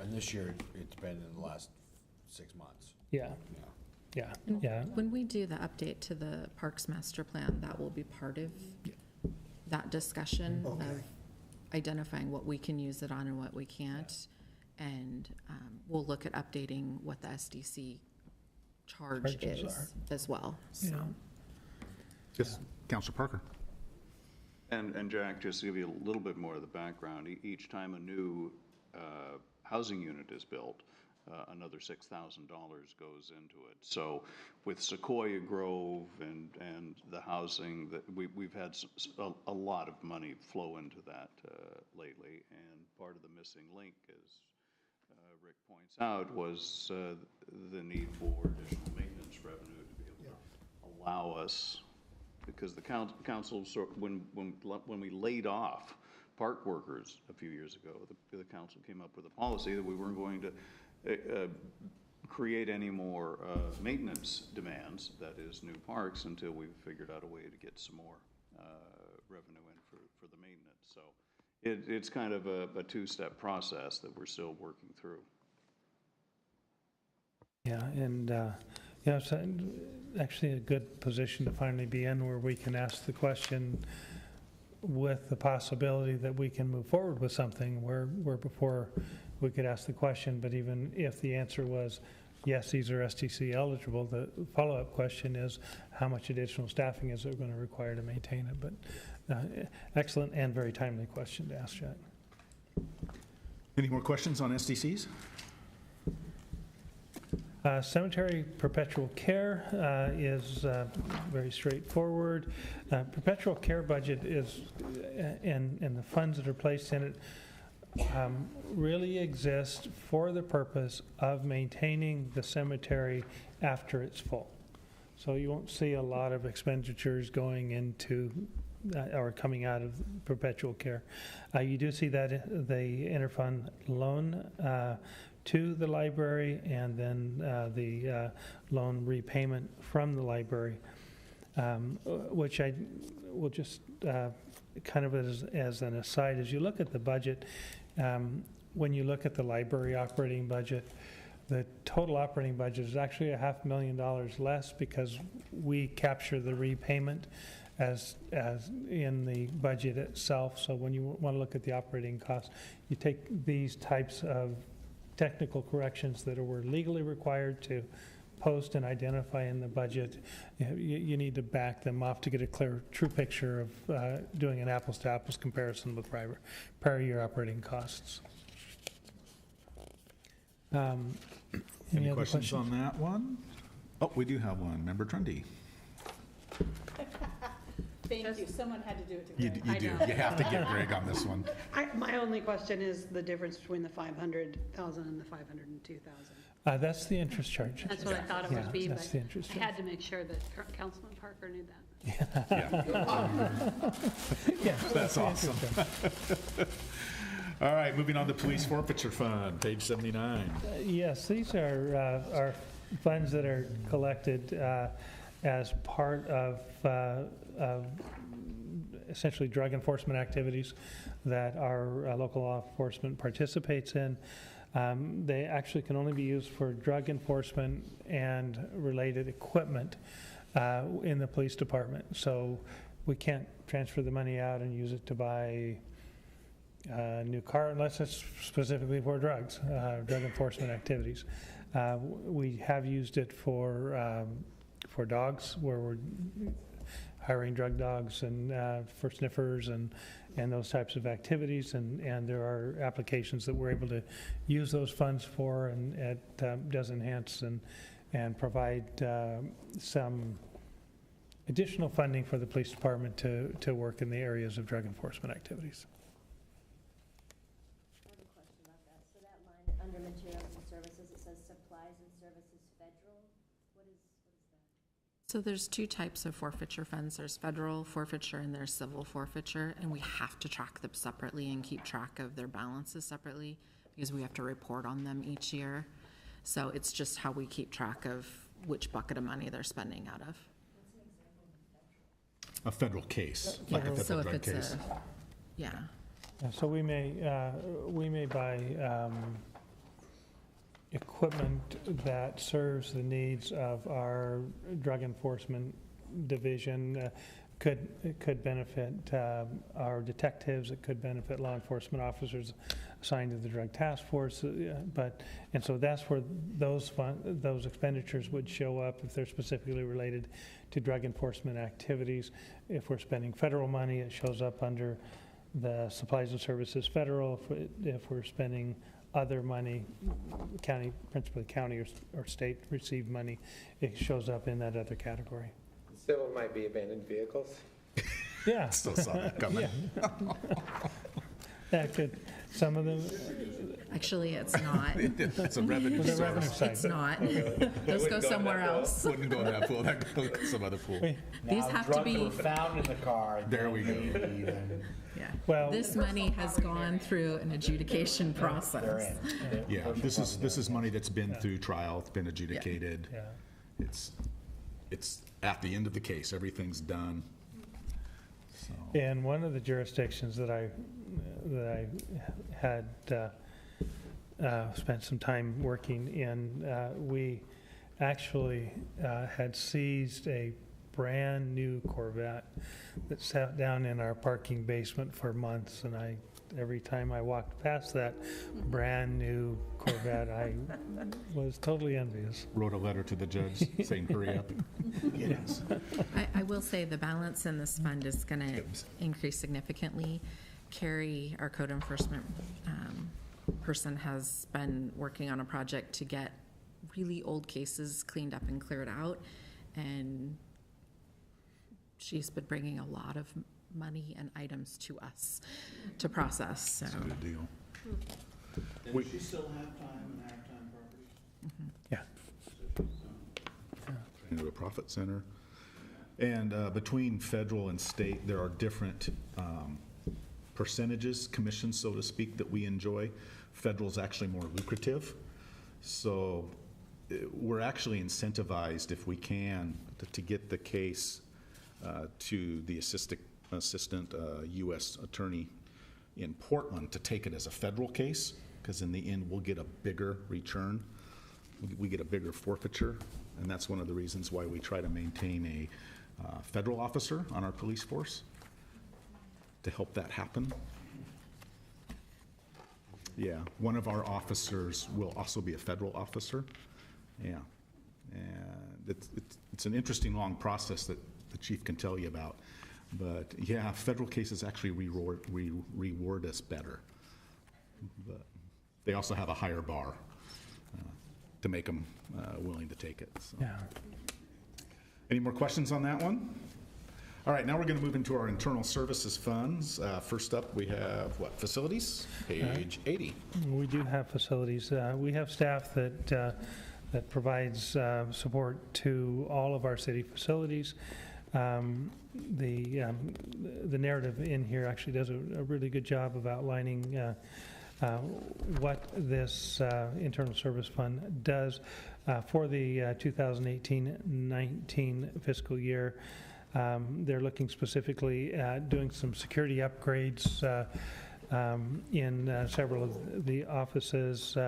and this year, it's been in the last 6 months. Yeah. When we do the update to the Parks Master Plan, that will be part of that discussion of identifying what we can use it on and what we can't. And we'll look at updating what the SDC charge is as well. So. Yes, Councilor Parker. And Jack, just to give you a little bit more of the background, each time a new housing unit is built, another $6,000 goes into it. So with Sequoia Grove and the housing, that we've had a lot of money flow into that lately, and part of the missing link, as Rick points out, was the need for additional maintenance revenue to be able to allow us, because the council, when we laid off park workers a few years ago, the council came up with a policy that we weren't going to create any more maintenance demands, that is new parks, until we've figured out a way to get some more revenue in for the maintenance. So it's kind of a two-step process that we're still working through. Yeah, and it's actually a good position to finally be in, where we can ask the question with the possibility that we can move forward with something, where before we could ask the question, but even if the answer was, yes, these are SDC eligible, the follow-up question is, how much additional staffing is it going to require to maintain it? But excellent and very timely question to ask, Jack. Any more questions on SDCs? Cemetery perpetual care is very straightforward. Perpetual care budget is, and the funds that are placed in it really exist for the purpose of maintaining the cemetery after it's full. So you won't see a lot of expenditures going into or coming out of perpetual care. You do see that the interfund loan to the library and then the loan repayment from the library, which I will just kind of as an aside, as you look at the budget, when you look at the library operating budget, the total operating budget is actually $500,000 less because we capture the repayment as in the budget itself. So when you want to look at the operating costs, you take these types of technical corrections that were legally required to post and identify in the budget. You need to back them off to get a clear, true picture of doing an apples-to-apples comparison with prior year operating costs. Any other questions on that one? Oh, we do have one. Member Trundy. Thank you, someone had to do it to You Greg. do. You have to get Greg on this one. My only question is the difference between the 500,000 and the 502,000. That's the interest charge. That's what I thought it would be, but That's the interest I charge. had to make sure that Councilman Parker knew that. Yes, that's awesome. All right, moving on to Police Forfeiture Fund, page 79. Yes, these are funds that are collected as part of essentially drug enforcement activities that our local law enforcement participates in. They actually can only be used for drug enforcement and related equipment in the police department. So we can't transfer the money out and use it to buy a new car unless it's specifically for drugs, drug enforcement activities. We have used it for dogs, where we're hiring drug dogs and for sniffers and those types of activities, and there are applications that we're able to use those funds for, and it does enhance and provide some additional funding for the police department to work in the areas of drug enforcement activities. I have a question about that. So that line under materials and services, it says supplies and services federal. What is that? So there's two types of forfeiture funds. There's federal forfeiture and there's civil forfeiture, and we have to track them separately and keep track of their balances separately because we have to report on them each year. So it's just how we keep track of which bucket of money they're spending out of. A federal case, like a So federal if drug it's case. yeah. So we may buy equipment that serves the needs of our drug enforcement division. It could benefit our detectives. It could benefit law enforcement officers assigned to the drug task force. And so that's where those expenditures would show up if they're specifically related to drug enforcement activities. If we're spending federal money, it shows up under the supplies and services federal. If we're spending other money, principally county or state received money, it shows up in that other category. Civil might be abandoned vehicles. Yeah. Still saw that coming. Yeah. That could, some of them. Actually, it's not. It's a revenue The source. revenue side. It's not. Those go somewhere else. Wouldn't go in that pool, that goes to some other pool. These Now, have to drugs be- were found in the car. There we go. Yeah. Well- This money has gone through an adjudication They're process. in. Yeah, this is money that's been through trial, it's been adjudicated. Yeah. It's at the end of the case, everything's done. So, And one of the jurisdictions that I had spent some time working in, we actually had seized a brand-new Corvette that sat down in our parking basement for months, and every time I walked past that brand-new Corvette, I was totally envious. wrote a letter to the judge saying, hurry up. Yes. I will say the balance in this fund is going to increase significantly. Carrie, our code enforcement person, has been working on a project to get really old cases cleaned up and cleared out. And she's been bringing a lot of money and items to us to process, so. It's a good deal. Does she still have time and halftime properties? Yeah. Into a profit center. And between federal and state, there are different percentages, commissions, so to speak, that we enjoy. Federal's actually more lucrative. So we're actually incentivized, if we can, to get the case to the assistant U.S. attorney in Portland to take it as a federal case, because in the end, we'll get a bigger return. We get a bigger forfeiture, and that's one of the reasons why we try to maintain a federal officer on our police force to help that happen. Yeah, one of our officers will also be a federal officer. Yeah, and it's an interesting, long process that the chief can tell you about. But yeah, federal cases actually reward us better. But they also have a higher bar to make them willing to take it. So. Yeah. Any more questions on that one? All right, now we're going to move into our internal services funds. First up, we have what? Facilities, page 80. We do have facilities. We have staff that provides support to all of our city facilities. The narrative in here actually does a really good job of outlining what this internal service fund does for the 2018-19 fiscal year. They're looking specifically at doing some security upgrades in several of the offices,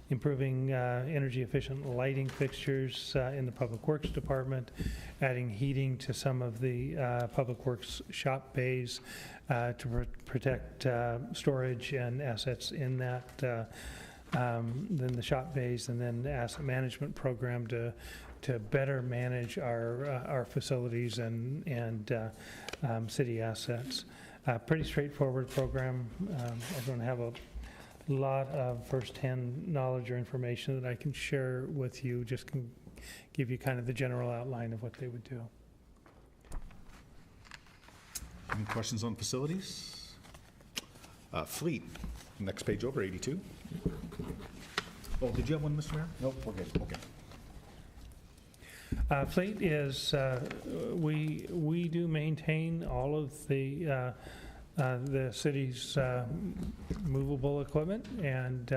improving energy-efficient lighting fixtures in the Public Works Department, adding heating to some of the Public Works shop bays to protect storage and assets in that, then the shop bays, and then the asset management program to better manage our facilities and city assets. Pretty straightforward program. I don't have a lot of first-hand knowledge or information that I can share with you, just can give you kind of the general outline of what they would do. Any questions on facilities? Fleet, next page over, 82. Oh, did you have one, Mr. Mayor? Nope, we're good. Okay. Fleet is, we do maintain all of the city's movable equipment, and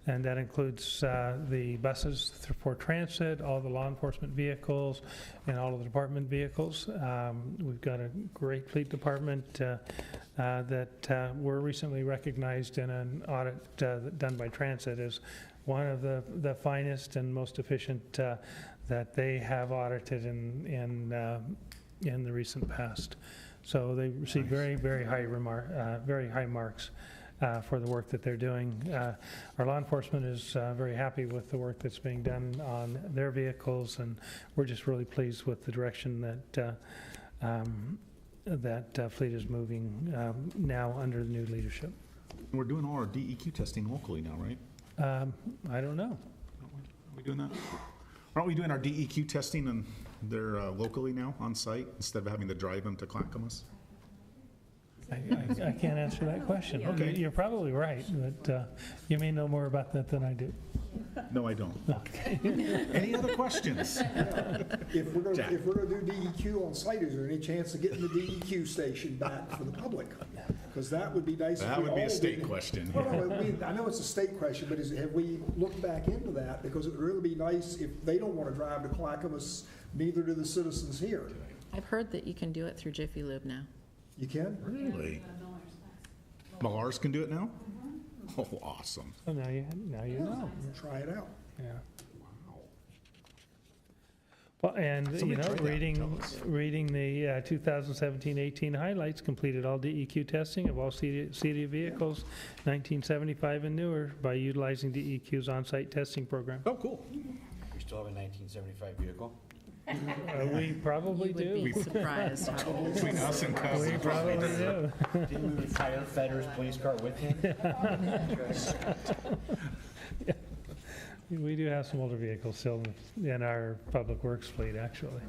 that includes the buses for transit, all the law enforcement vehicles, and all of the department vehicles. We've got a great fleet department that were recently recognized in an audit done by Transit as one of the finest and most efficient that they have audited in the recent past. So they received very, very high marks for the work that they're doing. Our law enforcement is very happy with the work that's being done on their vehicles, and we're just really pleased with the direction that fleet is moving now under the new leadership. We're doing all our DEQ testing locally now, right? I don't know. Are we doing that? Aren't we doing our DEQ testing and they're locally now on site instead of having to drive them to Clackamas? I can't answer that question. Okay. You're probably right, but you may know more about that than I do. No, I don't. Okay. Any other questions? If we're gonna do DEQ on site, is there any chance of getting the DEQ station back for the public? Because that would be nice. if That we would be a all state did it. question. Well, no, I know it's a state question, but have we looked back into that? Because it would really be nice if they don't want to drive to Clackamas, neither do the citizens here. I've heard that you can do it through Jiffy Lube now. You can? Really? Millars can do it now? Oh, awesome. So now you know. Try it out. Yeah. Well, and, Somebody try that and reading the 2017-18 highlights, completed all DEQ testing of all city vehicles, 1975 and newer, by utilizing DEQ's on-site testing program. Oh, cool. We still have a 1975 vehicle. We probably You would do. be surprised how old. Between us and We Cousins. probably do. Didn't we hire Fedder's police car with him? We do have some older vehicles still in our public works fleet, actually.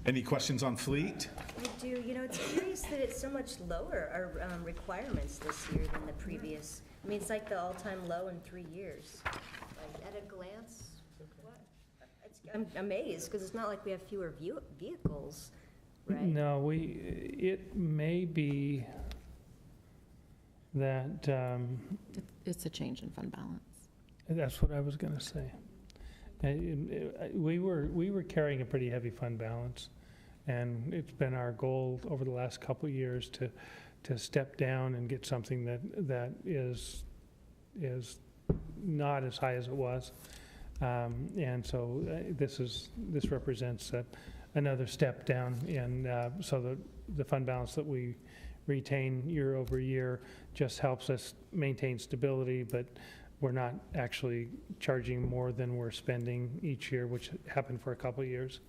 Any questions on fleet? I do, you know, it's curious that it's so much lower, our requirements this year than the previous. I mean, it's like the all-time low in 3 years. Like, at a glance, what? I'm amazed, because it's not like we have fewer vehicles, right? No, it may be that, It's a change in fund balance. that's what I was gonna say. We were carrying a pretty heavy fund balance, and it's been our goal over the last couple of years to step down and get something that is not as high as it was. And so this represents another step down in, so the fund balance that we retain year over year just helps us maintain stability, but we're not actually charging more than we're spending each year, which happened for a couple of years.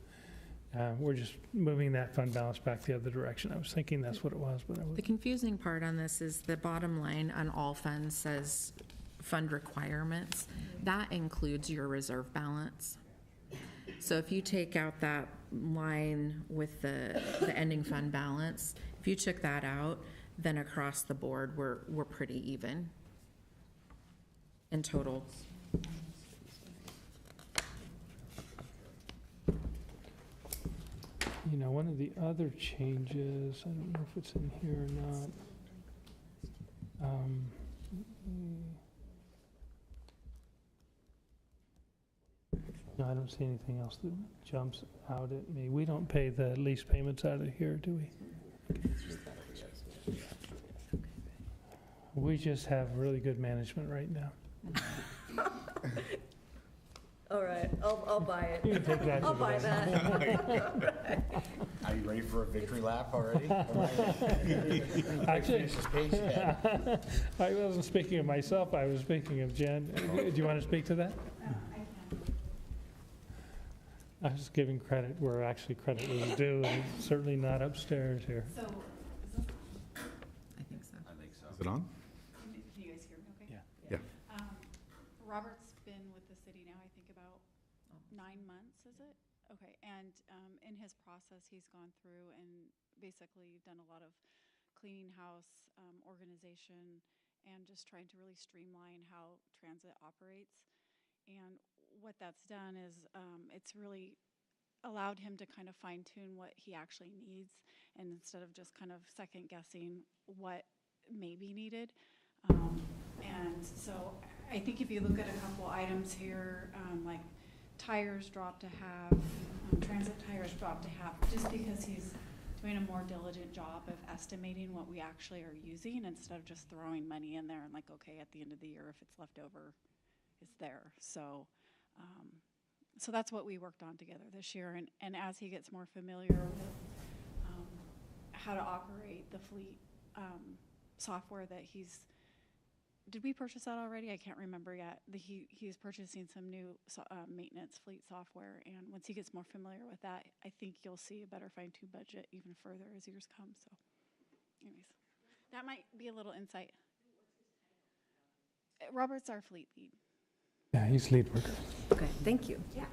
We're just moving that fund balance back the other direction. I was thinking that's what it was, but I was. The confusing part on this is the bottom line on all funds says fund requirements. That includes your reserve balance. So if you take out that line with the ending fund balance, if you took that out, then across the board, we're pretty even in total. You know, one of the other changes, I don't know if it's in here or not. No, I don't see anything else that jumps out at me. We don't pay the lease payments out of here, do we? We just have really good management right now. All right, I'll buy it. You can take that to I'll the buy bank. that. Are you ready for a victory lap already? Actually, Finish this page yet. I wasn't speaking of myself, I was speaking of Jen. Do you want to speak to that? I was giving credit where actually credit was due, and certainly not upstairs here. So, I think so. I think so. Is it on? can you guys hear me okay? Yeah. Yeah. Robert's been with the city now, I think about 9 months, is it? Okay, and in his process, he's gone through and basically done a lot of cleaning house, organization, and just trying to really streamline how transit operates. And what that's done is it's really allowed him to kind of fine tune what he actually needs, and instead of just kind of second guessing what may be needed. And so I think if you look at a couple items here, like tires dropped to half, transit tires dropped to half, just because he's doing a more diligent job of estimating what we actually are using instead of just throwing money in there and like, okay, at the end of the year, if it's left over, it's there. So, so that's what we worked on together this year. And as he gets more familiar with how to operate the fleet software that did we purchase that already? I can't remember yet. He's purchasing some new maintenance fleet software, and once he gets more familiar with that, I think you'll see a better fine-tuned budget even further as years come. So, anyways, that might be a little insight. Robert's our fleet lead. Yeah, he's lead worker. Okay, thank you. Yeah.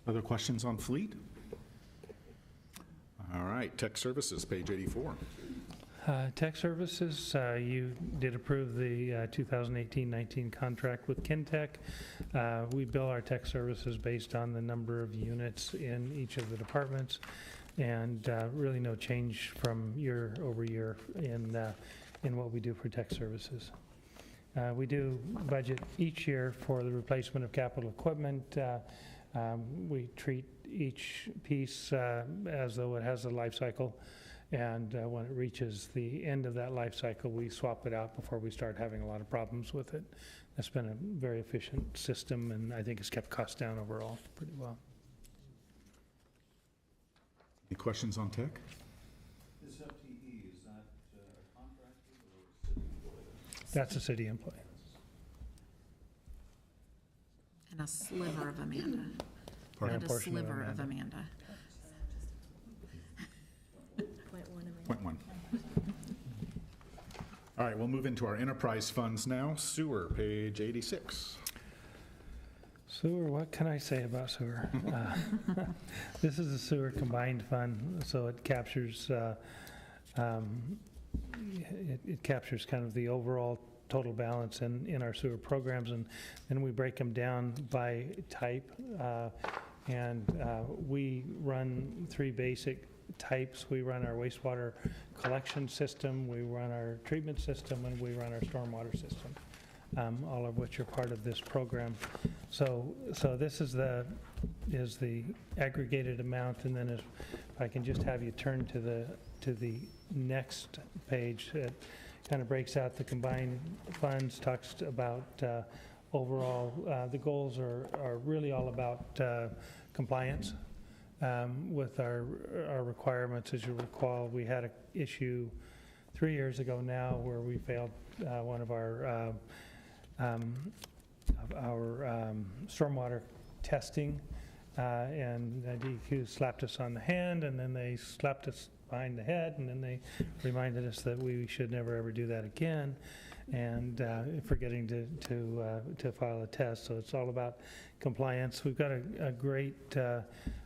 Other questions on fleet? All right, tech services, page 84. Tech services, you did approve the 2018-19 contract with Kintech. We bill our tech services based on the number of units in each of the departments, and really no change from year over year in what we do for tech services. We do budget each year for the replacement of capital equipment. We treat each piece as though it has a life cycle. And when it reaches the end of that life cycle, we swap it out before we start having a lot of problems with it. That's been a very efficient system, and I think it's kept costs down overall pretty well. Any questions on tech? This FTE, is that a contractor or a city employee? That's a city employee. And a sliver of Amanda. Pardon? And a portion of sliver of Amanda. Amanda. Point one. Point one. All right, we'll move into our enterprise funds now. Sewer, page 86. Sewer, what can I say about sewer? This is a sewer combined fund, so it captures, it captures kind of the overall total balance in our sewer programs, and then we break them down by type. We run 3 basic types. We run our wastewater collection system, we run our treatment system, and we run our stormwater system, all of which are part of this program. So this is the aggregated amount, and then if I can just have you turn to the next page, it kind of breaks out the combined funds, talks about overall, the goals are really all about compliance with our requirements. As you recall, we had an issue 3 years ago now where we failed one of our stormwater testing, and DEQ slapped us on the hand, and then they slapped us behind the head, and then they reminded us that we should never ever do that again, and forgetting to file a test. So it's all about compliance. We've got a great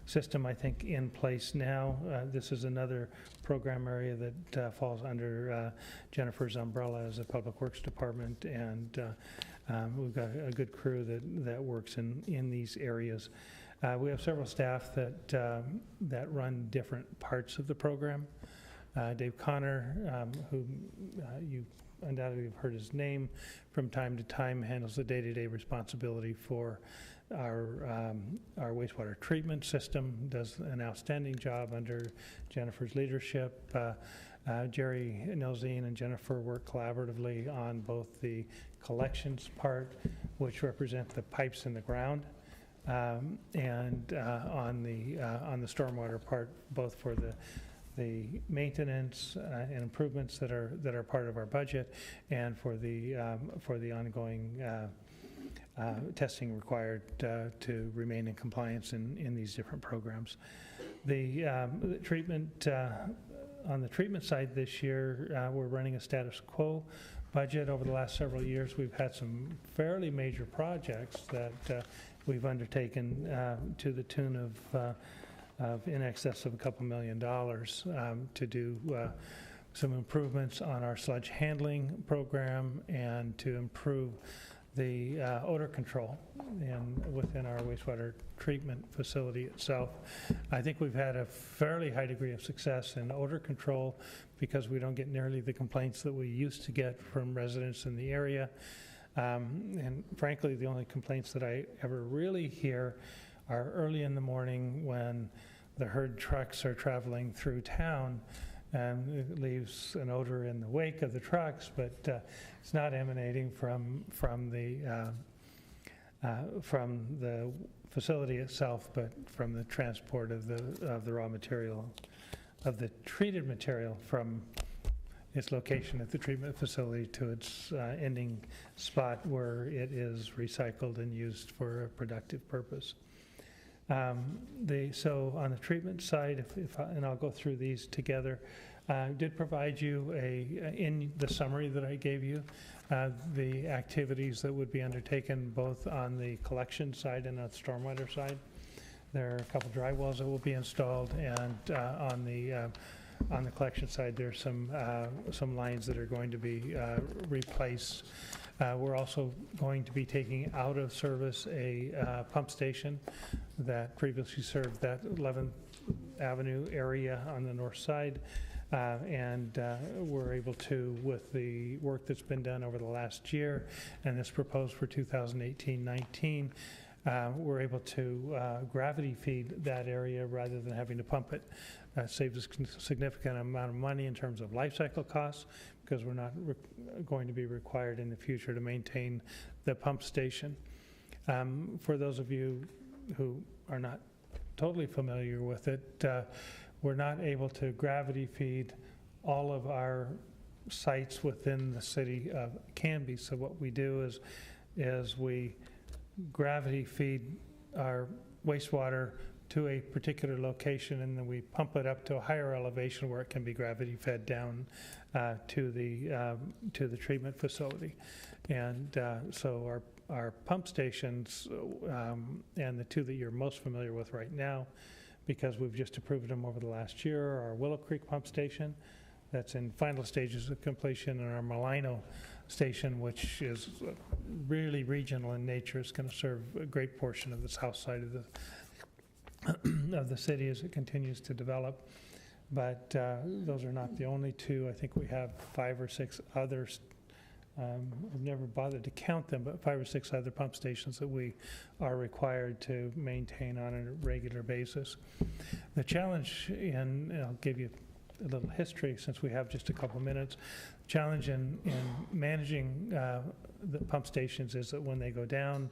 system, I think, in place now. This is another program area that falls under Jennifer's umbrella as a Public Works Department, and we've got a good crew that works in these areas. We have several staff that run different parts of the program. Dave Connor, who you undoubtedly have heard his name from time to time, handles the day-to-day responsibility for our wastewater treatment system, does an outstanding job under Jennifer's leadership. Jerry Nelzine and Jennifer work collaboratively on both the collections part, which represent the pipes in the ground, and on the stormwater part, both for the maintenance and improvements that are part of our budget, and for the ongoing testing required to remain in compliance in these different programs. The treatment on the treatment side this year, we're running a status quo budget. Over the last several years, we've had some fairly major projects that we've undertaken to the tune of in excess of a couple $1 million to do some improvements on our sludge handling program and to improve the odor control within our wastewater treatment facility itself. I think we've had a fairly high degree of success in odor control because we don't get nearly the complaints that we used to get from residents in the area. And frankly, the only complaints that I ever really hear are early in the morning when the herd trucks are traveling through town, and it leaves an odor in the wake of the trucks, but it's not emanating from the facility itself, but from the transport of the raw material, of the treated material from its location at the treatment facility to its ending spot where it is recycled and used for a productive purpose. So on the treatment side, and I'll go through these together, did provide you in the summary that I gave you, the activities that would be undertaken both on the collection side and on the stormwater side. There are a couple dry wells that will be installed, and on the collection side, there's some lines that are going to be replaced. We're also going to be taking out of service a pump station that previously served that 11th Avenue area on the north side. And we're able to, with the work that's been done over the last year and is proposed for 2018-19, we're able to gravity feed that area rather than having to pump it. Saves us a significant amount of money in terms of life cycle costs, because we're not going to be required in the future to maintain the pump station. For those of you who are not totally familiar with it, we're not able to gravity feed all of our sites within the city of Canby. So what we do is we gravity feed our wastewater to a particular location, and then we pump it up to a higher elevation where it can be gravity fed down to the treatment facility. And so our pump stations, and the two that you're most familiar with right now, because we've just approved them over the last year, are our Willow Creek Pump Station, that's in final stages of completion, and our Malino Station, which is really regional in nature. It's going to serve a great portion of the south side of the city as it continues to develop. But those are not the only two. I think we have 5 or 6 others. I've never bothered to count them, but 5 or 6 other pump stations that we are required to maintain on a regular basis. The challenge, and I'll give you a little history since we have just a couple minutes, challenge in managing the pump stations is that when they go down,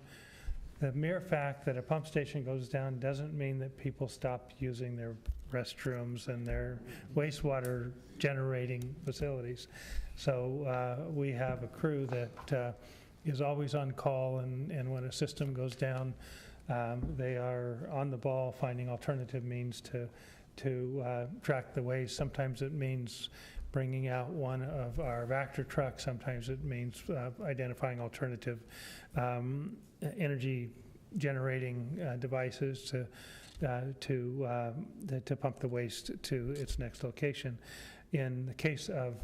the mere fact that a pump station goes down doesn't mean that people stop using their restrooms and their wastewater generating facilities. So we have a crew that is always on call, and when a system goes down, they are on the ball finding alternative means to track the waste. Sometimes it means bringing out one of our Vector trucks. Sometimes it means identifying alternative energy generating devices to pump the waste to its next location. In the case of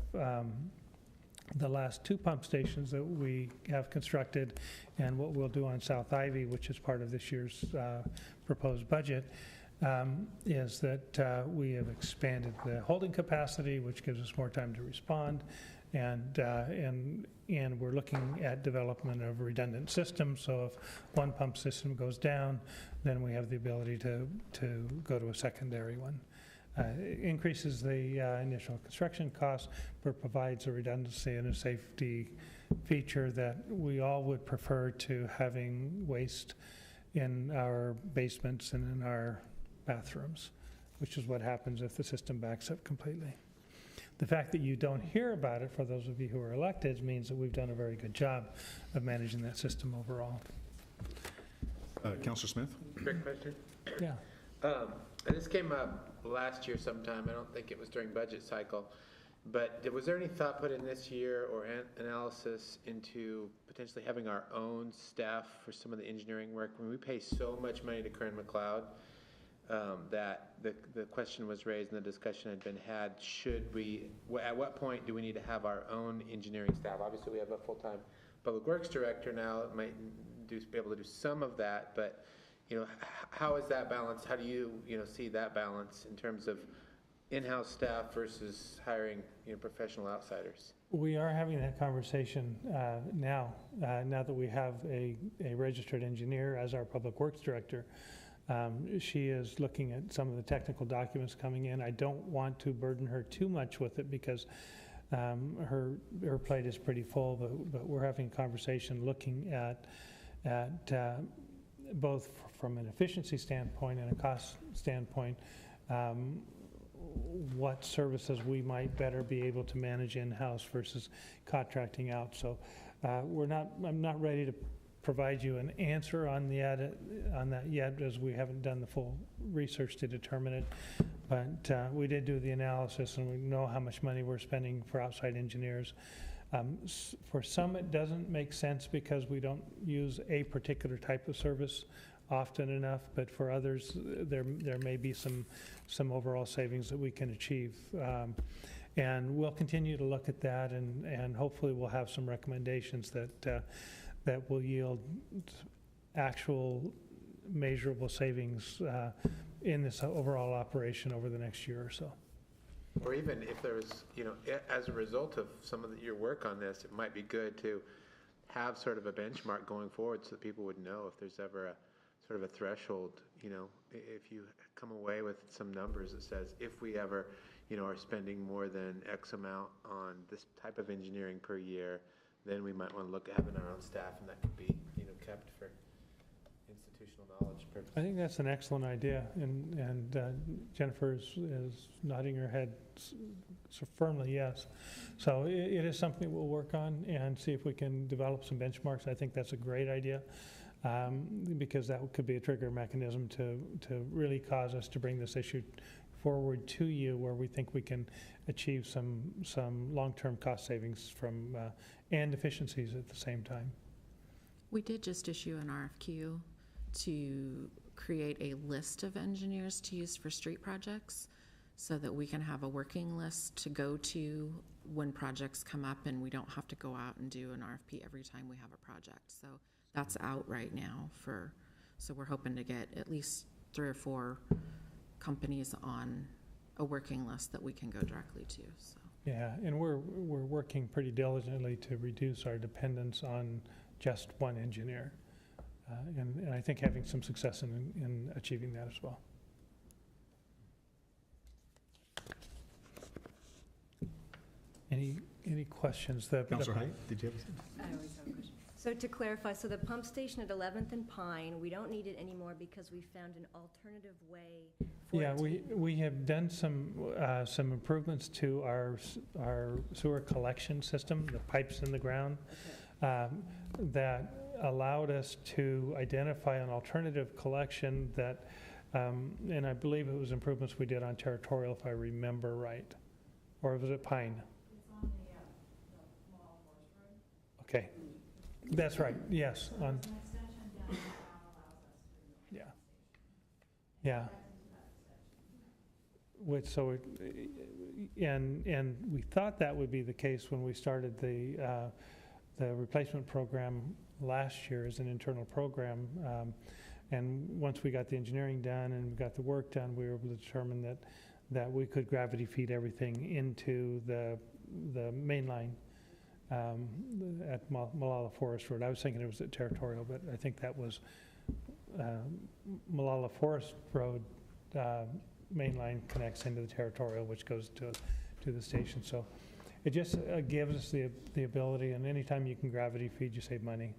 the last 2 pump stations that we have constructed, and what we'll do on South Ivy, which is part of this year's proposed budget, is that we have expanded the holding capacity, which gives us more time to respond, and we're looking at development of redundant systems. So if one pump system goes down, then we have the ability to go to a secondary one. It increases the initial construction cost, but provides a redundancy and a safety feature that we all would prefer to having waste in our basements and in our bathrooms, which is what happens if the system backs up completely. The fact that you don't hear about it, for those of you who are elected, means that we've done a very good job of managing that system overall. Councilor Smith? Quick question. Yeah. And this came up last year sometime. I don't think it was during budget cycle. But was there any thought put in this year or analysis into potentially having our own staff for some of the engineering work? When we pay so much money to Kern McLeod, that the question was raised and the discussion had been had, should we, at what point do we need to have our own engineering staff? Obviously, we have a full-time public works director now that might be able to do some of that, but how is that balanced? How do you see that balance in terms of in-house staff versus hiring professional outsiders? We are having that conversation now that we have a registered engineer as our public works director. She is looking at some of the technical documents coming in. I don't want to burden her too much with it because her plate is pretty full, but we're having a conversation looking at both from an efficiency standpoint and a cost standpoint, what services we might better be able to manage in-house versus contracting out. So I'm not ready to provide you an answer on that yet, as we haven't done the full research to determine it. But we did do the analysis, and we know how much money we're spending for outside engineers. For some, it doesn't make sense because we don't use a particular type of service often enough, but for others, there may be some overall savings that we can achieve. And we'll continue to look at that, and hopefully we'll have some recommendations that will yield actual measurable savings in this overall operation over the next year or so. Or even if there was, as a result of some of your work on this, it might be good to have sort of a benchmark going forward so that people would know if there's ever a sort of a threshold, if you come away with some numbers that says if we ever, are spending more than X amount on this type of engineering per year, then we might want to look at having our own staff, and that could be, kept for institutional knowledge purposes. I think that's an excellent idea, and Jennifer is nodding her head so firmly yes. So it is something we'll work on and see if we can develop some benchmarks. I think that's a great idea, because that could be a trigger mechanism to really cause us to bring this issue forward to you where we think we can achieve some long-term cost savings from, and efficiencies at the same time. We did just issue an RFQ to create a list of engineers to use for street projects so that we can have a working list to go to when projects come up and we don't have to go out and do an RFP every time we have a project. So that's out right now so we're hoping to get at least 3 or 4 companies on a working list that we can go directly to, so. Yeah, and we're working pretty diligently to reduce our dependence on just one engineer. And I think having some success in achieving that as well. Any questions? Councilor Height, did you have? I always have a question. So to clarify, so the pump station at 11th and Pine, we don't need it anymore because we found an alternative way for Yeah, it to we have done some improvements to our sewer collection system, the pipes in the ground, that allowed us to identify an alternative collection that, and I believe it was improvements we did on Territorial, if I remember right. Or was it Pine? It's on the Mall Forest Road. Okay, that's right, yes. So On, there's an extension down the town allows us to. yeah. Yeah. Which, so, and we thought that would be the case when we started the replacement program last year as an internal program. And once we got the engineering done and we got the work done, we were able to determine that we could gravity feed everything into the main line at Malala Forest Road. I was thinking it was at Territorial, but I think that was Malala Forest Road. Main line connects into the Territorial, which goes to the station. So it just gives us the ability, and anytime you can gravity feed, you save money.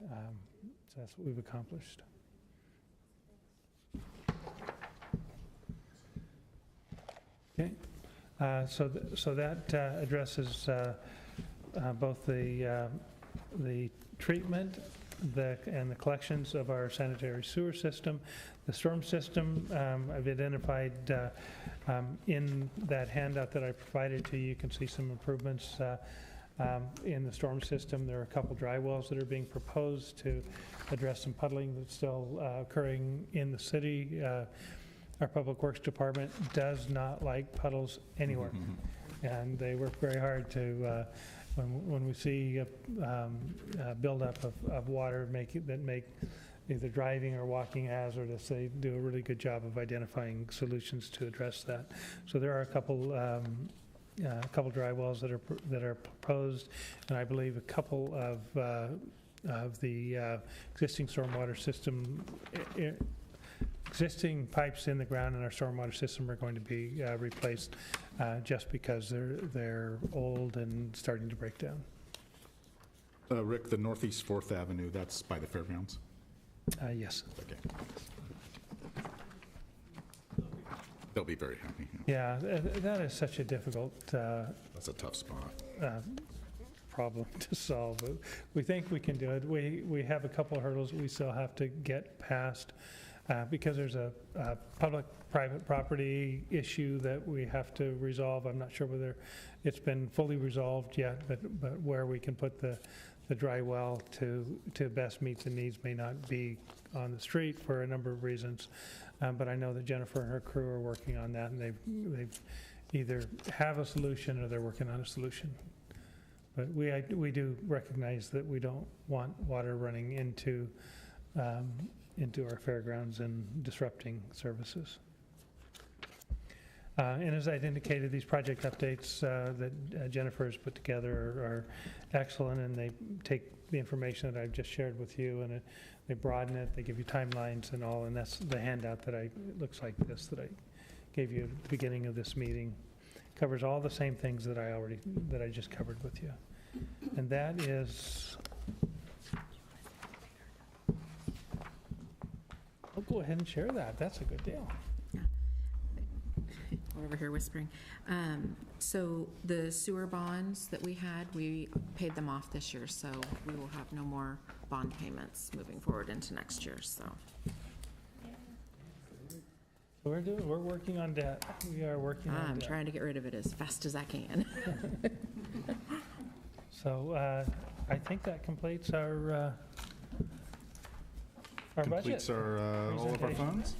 So that's what we've accomplished. Okay, so that addresses both the treatment and the collections of our sanitary sewer system. The storm system, I've identified in that handout that I provided to you. You can see some improvements in the storm system. There are a couple dry wells that are being proposed to address some puddling that's still occurring in the city. Our Public Works Department does not like puddles anywhere. And they work very hard to, when we see a buildup of water that make either driving or walking hazardous, they do a really good job of identifying solutions to address that. So there are a couple dry wells that are proposed, and I believe a couple of the existing stormwater system, existing pipes in the ground in our stormwater system are going to be replaced just because they're old and starting to break down. Rick, the Northeast 4th Avenue, that's by the fairgrounds? Yes. Okay. They'll be very happy. Yeah, that is such a difficult That's a tough spot. problem to solve. We think we can do it. We have a couple of hurdles we still have to get past because there's a public-private property issue that we have to resolve. I'm not sure whether it's been fully resolved yet, but where we can put the dry well to best meet the needs may not be on the street for a number of reasons. But I know that Jennifer and her crew are working on that, and they've either have a solution or they're working on a solution. But we do recognize that we don't want water running into our fairgrounds and disrupting services. And as I'd indicated, these project updates that Jennifer has put together are excellent, and they take the information that I've just shared with you, and they broaden it, they give you timelines and all, and that's the handout that it looks like this that I gave you at the beginning of this meeting. Covers all the same things that I just covered with you. And that is, I'll go ahead and share that. That's a good deal. We're over here whispering. So the sewer bonds that we had, we paid them off this year, so we will have no more bond payments moving forward into next year, so. So we're working on debt. We are working on I'm debt. trying to get rid of it as fast as I can. So I think that completes our budget. Completes our, all of our presentation. funds.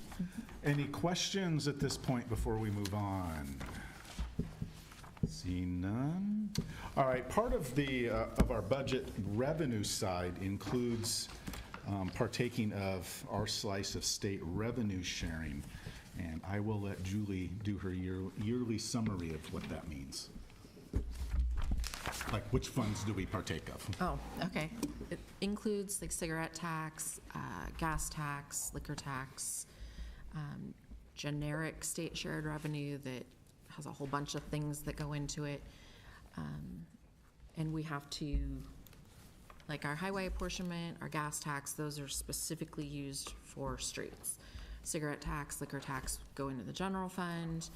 Any questions at this point before we move on? See none. All right, part of the, of our budget revenue side includes partaking of our slice of state revenue sharing. And I will let Julie do her yearly summary of what that means. Like, which funds do we partake of? Oh, okay. It includes like cigarette tax, gas tax, liquor tax, generic state shared revenue that has a whole bunch of things that go into it. And we have to, like our highway apportionment, our gas tax, those are specifically used for streets. Cigarette tax, liquor tax go into the general fund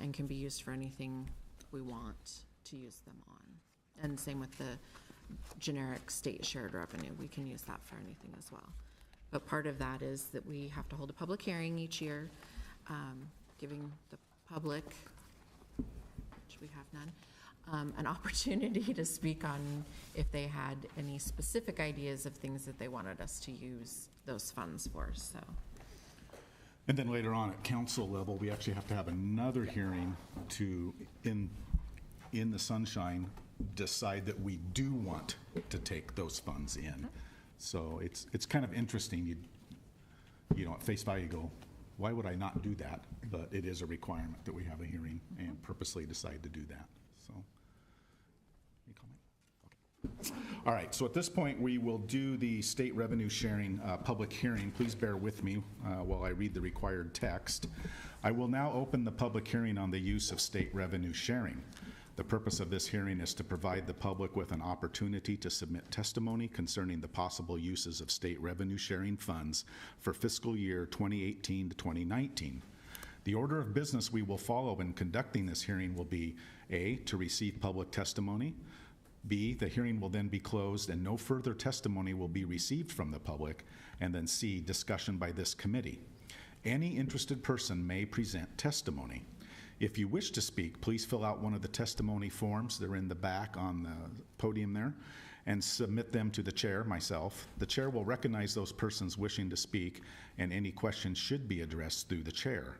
and can be used for anything we want to use them on. And same with the generic state shared revenue. We can use that for anything as well. But part of that is that we have to hold a public hearing each year, giving the public, which we have none, an opportunity to speak on if they had any specific ideas of things that they wanted us to use those funds for, so. And then later on at council level, we actually have to have another hearing to, in the sunshine, decide that we do want to take those funds in. So it's kind of interesting. You know, at face value, you go, why would I not do that? But it is a requirement that we have a hearing and purposely decide to do that. So, any comment? Okay. All right, so at this point, we will do the state revenue sharing public hearing. Please bear with me while I read the required text. I will now open the public hearing on the use of state revenue sharing. The purpose of this hearing is to provide the public with an opportunity to submit testimony concerning the possible uses of state revenue sharing funds for fiscal year 2018 to 2019. The order of business we will follow in conducting this hearing will be A, to receive public testimony. B, the hearing will then be closed and no further testimony will be received from the public. And then C, discussion by this committee. Any interested person may present testimony. If you wish to speak, please fill out one of the testimony forms. They're in the back on the podium there, and submit them to the chair, myself. The chair will recognize those persons wishing to speak, and any questions should be addressed through the chair.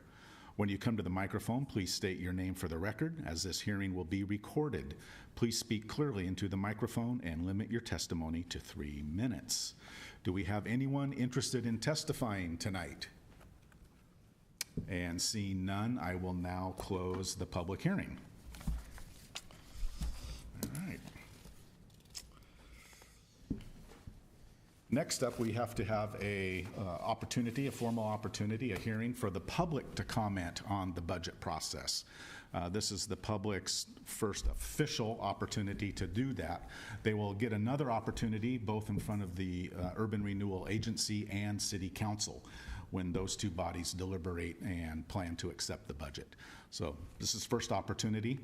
When you come to the microphone, please state your name for the record, as this hearing will be recorded. Please speak clearly into the microphone and limit your testimony to 3 minutes. Do we have anyone interested in testifying tonight? And seeing none, I will now close the public hearing. All right. Next up, we have to have a formal opportunity, a hearing for the public to comment on the budget process. This is the public's first official opportunity to do that. They will get another opportunity both in front of the Urban Renewal Agency and City Council when those two bodies deliberate and plan to accept the budget. So this is first opportunity.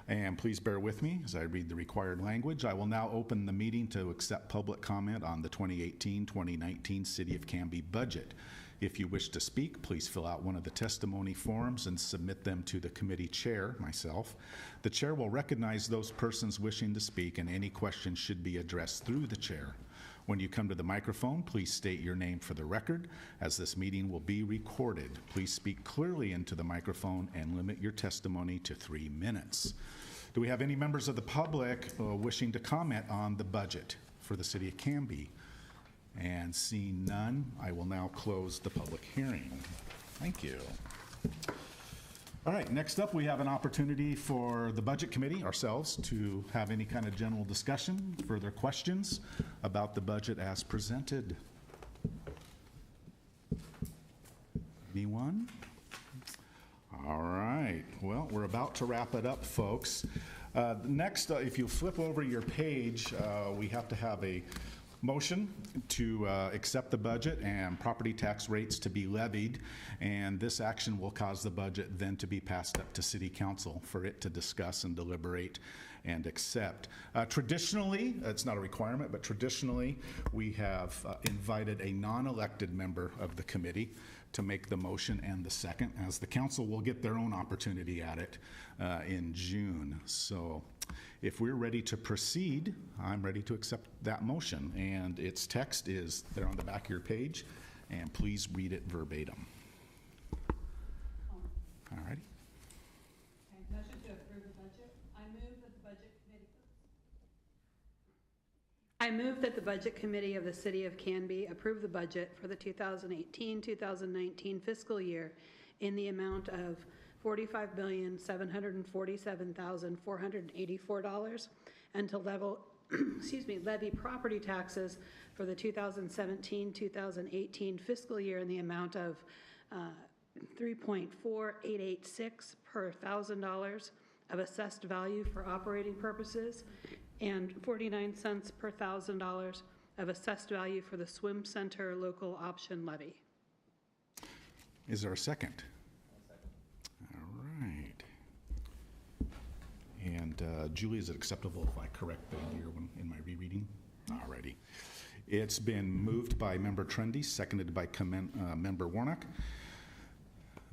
And please bear with me as I read the required language. I will now open the meeting to accept public comment on the 2018-2019 City of Canby budget. If you wish to speak, please fill out one of the testimony forms and submit them to the committee chair, myself. The chair will recognize those persons wishing to speak, and any questions should be addressed through the chair. When you come to the microphone, please state your name for the record, as this meeting will be recorded. Please speak clearly into the microphone and limit your testimony to 3 minutes. Do we have any members of the public wishing to comment on the budget for the City of Canby? And seeing none, I will now close the public hearing. Thank you. All right, next up, we have an opportunity for the Budget Committee, ourselves, to have any kind of general discussion, further questions about the budget as presented. Anyone? All right, well, we're about to wrap it up, folks. Next, if you flip over your page, we have to have a motion to accept the budget and property tax rates to be levied, and this action will cause the budget then to be passed up to City Council for it to discuss and deliberate and accept. Traditionally, it's not a requirement, but traditionally, we have invited a non-elected member of the committee to make the motion and the second, as the council will get their own opportunity at it in June. So if we're ready to proceed, I'm ready to accept that motion. And its text is there on the back of your page, and please read it verbatim. All righty. Motion to approve the budget. I move that the Budget Committee of the City of Canby approve the budget for the 2018-2019 fiscal year in the amount of $45,747,484 and to levy property taxes for the 2017-2018 fiscal year in the amount of $3.4886 per $1,000 of assessed value for operating purposes and 49 cents per $1,000 of assessed value for the swim center local option levy. Is there a second? All right. And Julie, is it acceptable if I correct the year in my rereading? All righty. It's been moved by Member Trendy, seconded by Member Warnock,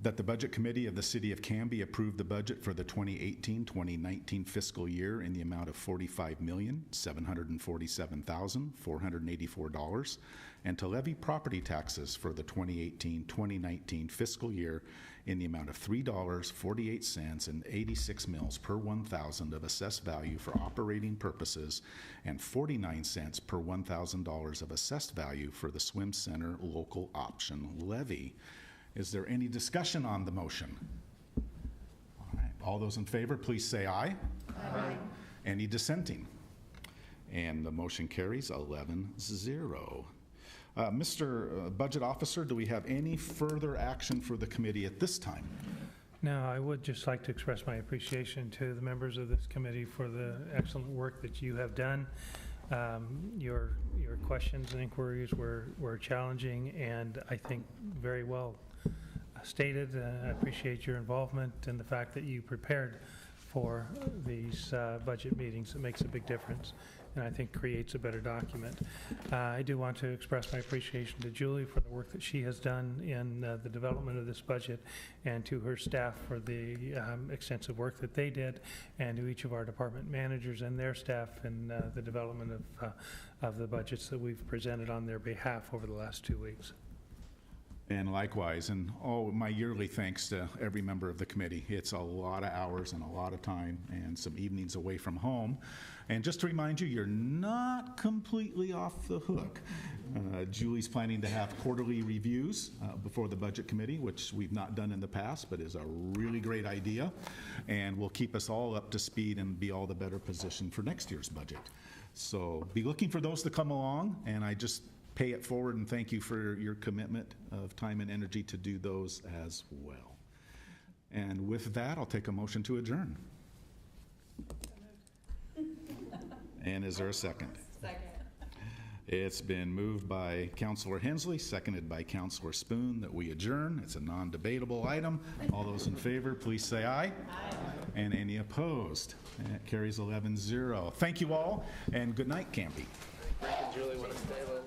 that the Budget Committee of the City of Canby approve the budget for the 2018-2019 fiscal year in the amount of $45,747,484 and to levy property taxes for the 2018-2019 fiscal year in the amount of $3.48 and 86 mils per 1,000 of assessed value for operating purposes and 49 cents per $1,000 of assessed value for the swim center local option levy. Is there any discussion on the motion? All right. All those in favor, please say aye. Aye. Any dissenting? And the motion carries 11-0. Mr. Budget Officer, do we have any further action for the committee at this time? Now, I would just like to express my appreciation to the members of this committee for the excellent work that you have done. Your questions and inquiries were challenging and I think very well stated. I appreciate your involvement and the fact that you prepared for these budget meetings. It makes a big difference and I think creates a better document. I do want to express my appreciation to Julie for the work that she has done in the development of this budget and to her staff for the extensive work that they did and to each of our department managers and their staff in the development of the budgets that we've presented on their behalf over the last 2 weeks. And likewise, and my yearly thanks to every member of the committee. It's a lot of hours and a lot of time and some evenings away from home. And just to remind you, you're not completely off the hook. Julie's planning to have quarterly reviews before the budget committee, which we've not done in the past, but is a really great idea. And will keep us all up to speed and be all the better positioned for next year's budget. So be looking for those to come along, and I just pay it forward and thank you for your commitment of time and energy to do those as well. And with that, I'll take a motion to adjourn. And is there a second? Second. It's been moved by Councilor Hensley, seconded by Councilor Spoon, that we adjourn. It's a non-debatable item. All those in favor, please say aye. Aye. And any opposed? And it carries 11-0. Thank you all, and good night, Canby. Frank and Julie want to stay a little